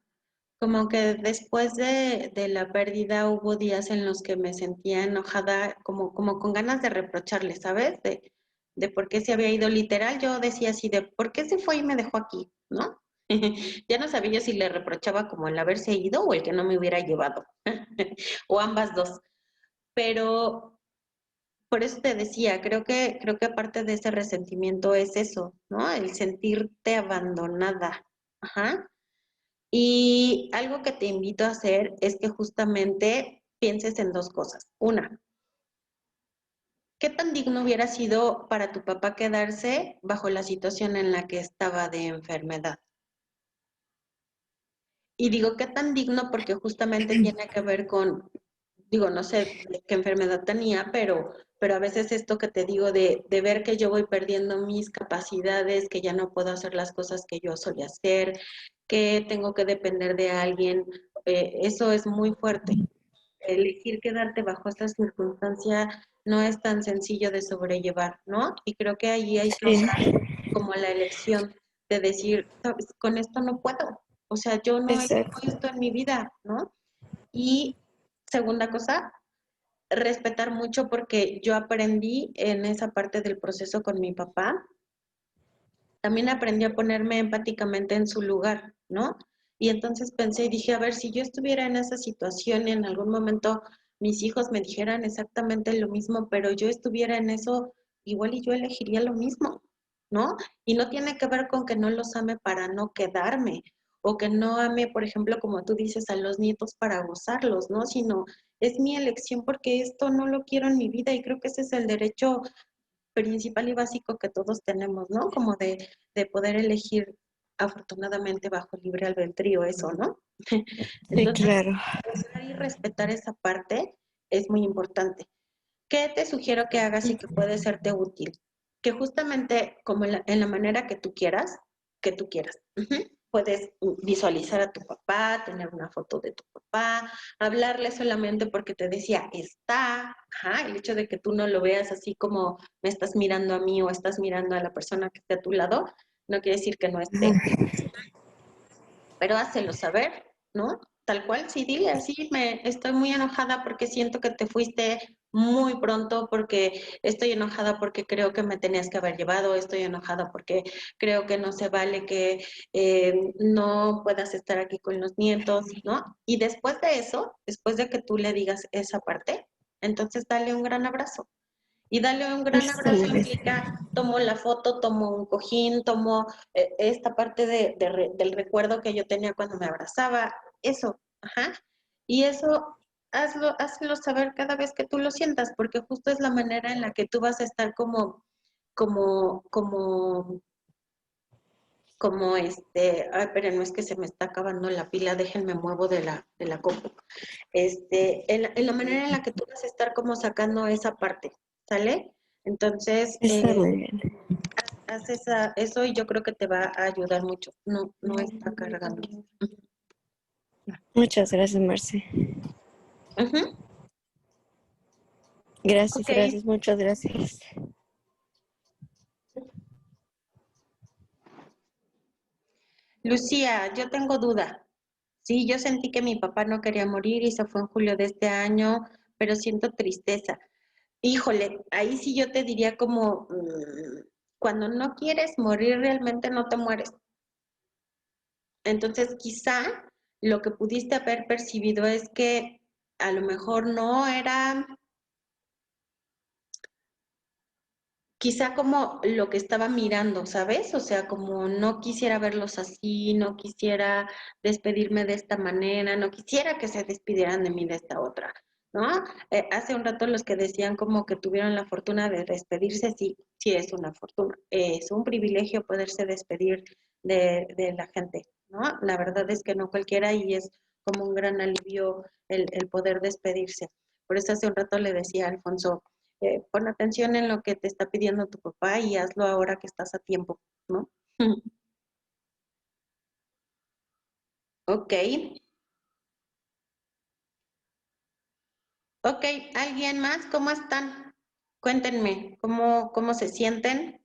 como que después de la pérdida hubo días en los que me sentía enojada, como con ganas de reprocharle, ¿sabes? De por qué se había ido literal, yo decía así de por qué se fue y me dejó aquí, ¿no? Ya no sabía yo si le reprochaba como el haberse ido o el que no me hubiera llevado, o ambas dos. Pero por eso te decía, creo que aparte de ese resentimiento es eso, ¿no? El sentirte abandonada. Ajá. Y algo que te invito a hacer es que justamente pienses en dos cosas. Una, ¿qué tan digno hubiera sido para tu papá quedarse bajo la situación en la que estaba de enfermedad? Y digo, ¿qué tan digno? Porque justamente tiene que ver con, digo, no sé de qué enfermedad tenía, pero a veces esto que te digo de ver que yo voy perdiendo mis capacidades, que ya no puedo hacer las cosas que yo solía hacer, que tengo que depender de alguien, eso es muy fuerte. Elegir quedarte bajo esta circunstancia no es tan sencillo de sobrellevar, ¿no? Y creo que ahí hay que Sí, honrar como la elección de decir, "Sabes, con esto no puedo, o sea, yo no elijo exacto. esto en mi vida, ¿no?" Y segunda cosa, respetar mucho porque yo aprendí en esa parte del proceso con mi papá, también aprendí a ponerme empáticamente en su lugar, ¿no? Y entonces pensé y dije, a ver, si yo estuviera en esa situación y en algún momento mis hijos me dijeran exactamente lo mismo, pero yo estuviera en eso, igual y yo elegiría lo mismo, ¿no? Y no tiene que ver con que no los ame para no quedarme, o que no ame, por ejemplo, como tú dices, a los nietos para gozarlos, ¿no? Sino es mi elección porque esto no lo quiero en mi vida y creo que ese es el derecho principal y básico que todos tenemos, ¿no? Como de poder elegir afortunadamente bajo libre albedrío eso, ¿no? Sí, Entonces, claro. honrar y respetar esa parte es muy importante. ¿Qué te sugiero que hagas y que puede serte útil? Que justamente como en la manera que tú quieras. Puedes visualizar a tu papá, tener una foto de tu papá, hablarle solamente porque te decía, está, ajá, el hecho de que tú no lo veas así como me estás mirando a mí o estás mirando a la persona que esté a tu lado, no quiere decir que no esté, pero hácelo saber, ¿no? Tal cual, sí, dile así, me estoy muy enojada porque siento que te fuiste muy pronto, porque estoy enojada porque creo que me tenías que haber llevado, estoy enojada porque creo que no se vale que no puedas estar aquí con los nietos, ¿no? Y después de eso, después de que tú le digas esa parte, entonces dale un gran abrazo. Y darle un gran abrazo implica, tomo la foto, tomo un cojín, tomo esta parte del recuerdo que yo tenía cuando me abrazaba, eso, ajá. Y eso, hazlo saber cada vez que tú lo sientas, porque justo es la manera en la que tú vas a estar como como, como, ay, pero no es que se me está acabando la pila, déjenme muevo de la compu. En la manera en la que tú vas a estar como sacando esa parte, ¿sale? Entonces, Está muy bien. haz eso y yo creo que te va a ayudar mucho. No, no está cargando. Muchas gracias, Marce. Ujú. Gracias, Ok, gracias, muchas gracias. Lucía, yo tengo duda. Sí, yo sentí que mi papá no quería morir y se fue en julio de este año, pero siento tristeza. Híjole, ahí sí yo te diría como, cuando no quieres morir realmente no te mueres. Entonces quizá lo que pudiste haber percibido es que a lo mejor no era, quizá como lo que estaba mirando, ¿sabes? O sea, como no quisiera verlos así, no quisiera despedirme de esta manera, no quisiera que se despidieran de mí de esta otra, ¿no? Hace un rato los que decían como que tuvieron la fortuna de despedirse, sí, sí es una fortuna, es un privilegio poderse despedir de la gente, ¿no? La verdad es que no cualquiera y es como un gran alivio el poder despedirse. Por eso hace un rato le decía a Alfonso, pon atención en lo que te está pidiendo tu papá y hazlo ahora que estás a tiempo, ¿no? Ok, ok, ¿alguien más? ¿Cómo están? Cuéntenme, ¿cómo se sienten?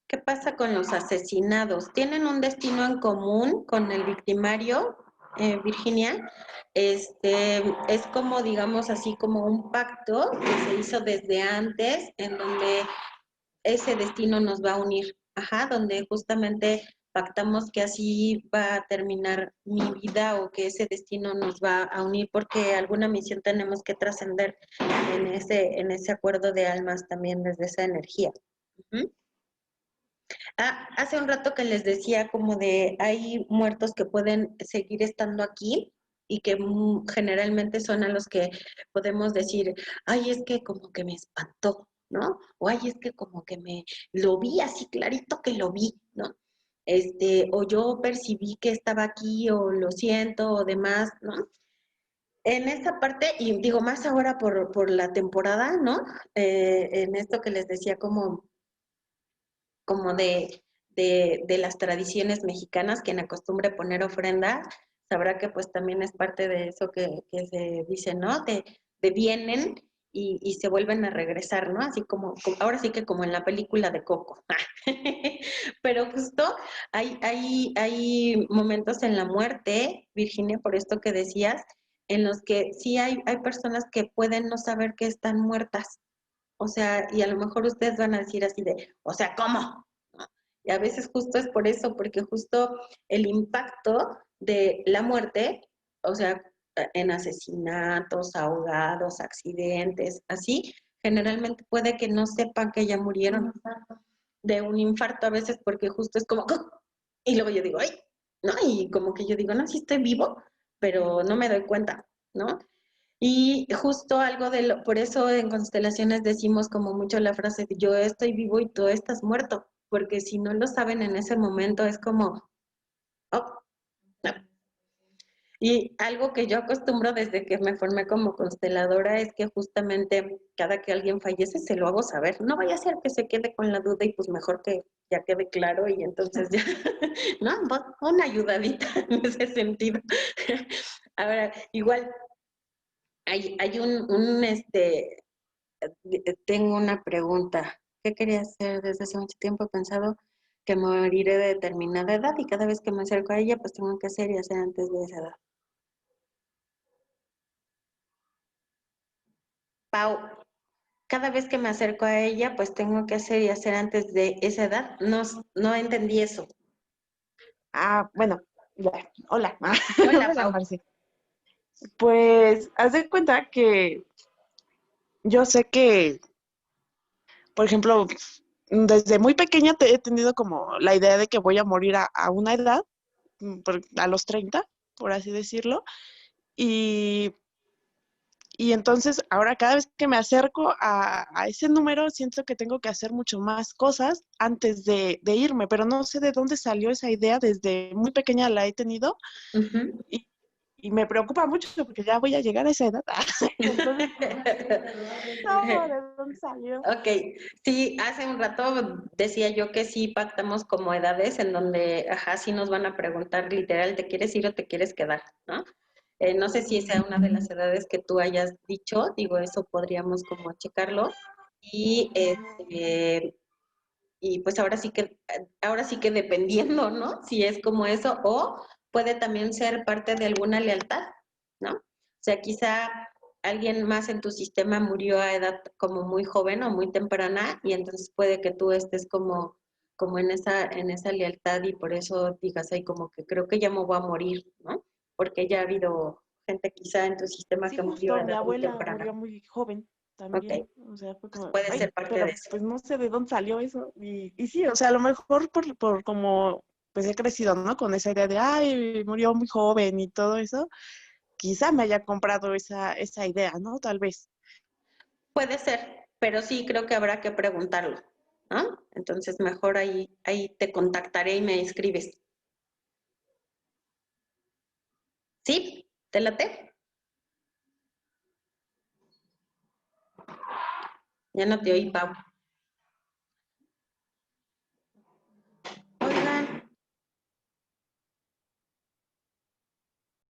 ¿Qué pasa con los asesinados? ¿Tienen un destino en común con el victimario, Virginia? Es como, digamos así, como un pacto que se hizo desde antes, en donde ese destino nos va a unir, ajá, donde justamente pactamos que así va a terminar mi vida o que ese destino nos va a unir porque alguna misión tenemos que trascender en ese acuerdo de almas también desde esa energía. Ujú. Hace un rato que les decía como de hay muertos que pueden seguir estando aquí y que generalmente son a los que podemos decir, ay, es que como que me espantó, ¿no? O ay, es que como que me lo vi así clarito que lo vi, ¿no? O yo percibí que estaba aquí, o lo siento, o demás, ¿no? En esta parte, y digo más ahora por la temporada, ¿no? En esto que les decía como de las tradiciones mexicanas, quien acostumbre poner ofrenda, sabrá que pues también es parte de eso que se dice, ¿no? De vienen y se vuelven a regresar, ¿no? Así ahora sí que como en la película de Coco. Pero justo hay momentos en la muerte, Virginia, por esto que decías, en los que sí hay personas que pueden no saber que están muertas. O sea, y a lo mejor ustedes van a decir así de, o sea, ¿cómo? ¿No? Y a veces justo es por eso, porque justo el impacto de la muerte, o sea, en asesinatos, ahogados, accidentes, así, generalmente puede que no sepan que ya murieron de un infarto a veces porque justo es como, ¡oh! Y luego yo digo, ¡ay! ¿No? Y como que yo digo, no, sí estoy vivo, pero no me doy cuenta, ¿no? Y justo algo por eso en constelaciones decimos como mucho la frase de yo estoy vivo y tú estás muerto, porque si no lo saben en ese momento es como, oh, no. Y algo que yo acostumbro desde que me formé como consteladora es que justamente cada que alguien fallece se lo hago saber. No vaya a ser que se quede con la duda y pues mejor que ya quede claro y entonces ya, ¿no? Una ayudadita en ese sentido. Ahora, igual hay tengo una pregunta. ¿Qué quería hacer desde hace mucho tiempo? He pensado que moriré de determinada edad y cada vez que me acerco a ella, pues tengo que hacer y hacer antes de esa edad. Pau, cada vez que me acerco a ella, pues tengo que hacer y hacer antes de esa edad. No, no entendí eso. Ah, bueno, ya. Hola. Hola, Hola, Pau. Marce. Pues, haz de cuenta que yo sé que, por ejemplo, desde muy pequeña he tenido como la idea de que voy a morir a una edad, a los 30, por así decirlo, y entonces ahora cada vez que me acerco a ese número, siento que tengo que hacer mucho más cosas antes de irme, pero no sé de dónde salió esa idea, desde muy pequeña la he tenido Ujú. y, y me preocupa mucho porque ya voy a llegar a esa edad. Entonces, no, ¿de dónde salió? Ok, sí, hace un rato decía yo que sí pactamos como edades en donde, ajá, sí nos van a preguntar literal, ¿te quieres ir o te quieres quedar? ¿No? No sé si sea una de las edades que tú hayas dicho, digo, eso podríamos como checarlo. Y, y pues ahora sí que dependiendo, ¿no? Si es como eso, o puede también ser parte de alguna lealtad, ¿no? O sea, quizá alguien más en tu sistema murió a edad como muy joven o muy temprana, y entonces puede que tú estés como en esa lealtad y por eso digas, ay, como que creo que ya me voy a morir, ¿no? Porque ya ha habido gente quizá en tu sistema Sí, que murió a justo mi edad muy abuela temprana. murió muy joven Ok, también, o sea, fue pues como, puede ay, ser parte de pero eso. pues no sé de dónde salió eso. Y sí, o sea, a lo mejor por como pues he crecido, ¿no? Con esa idea de, ay, murió muy joven y todo eso, quizá me haya comprado esa idea, ¿no? Tal vez. Puede ser, pero sí creo que habrá que preguntarlo, ¿no? Entonces mejor ahí te contactaré y me escribes. ¿Sí? ¿Te late? Ya no te oí, Pau.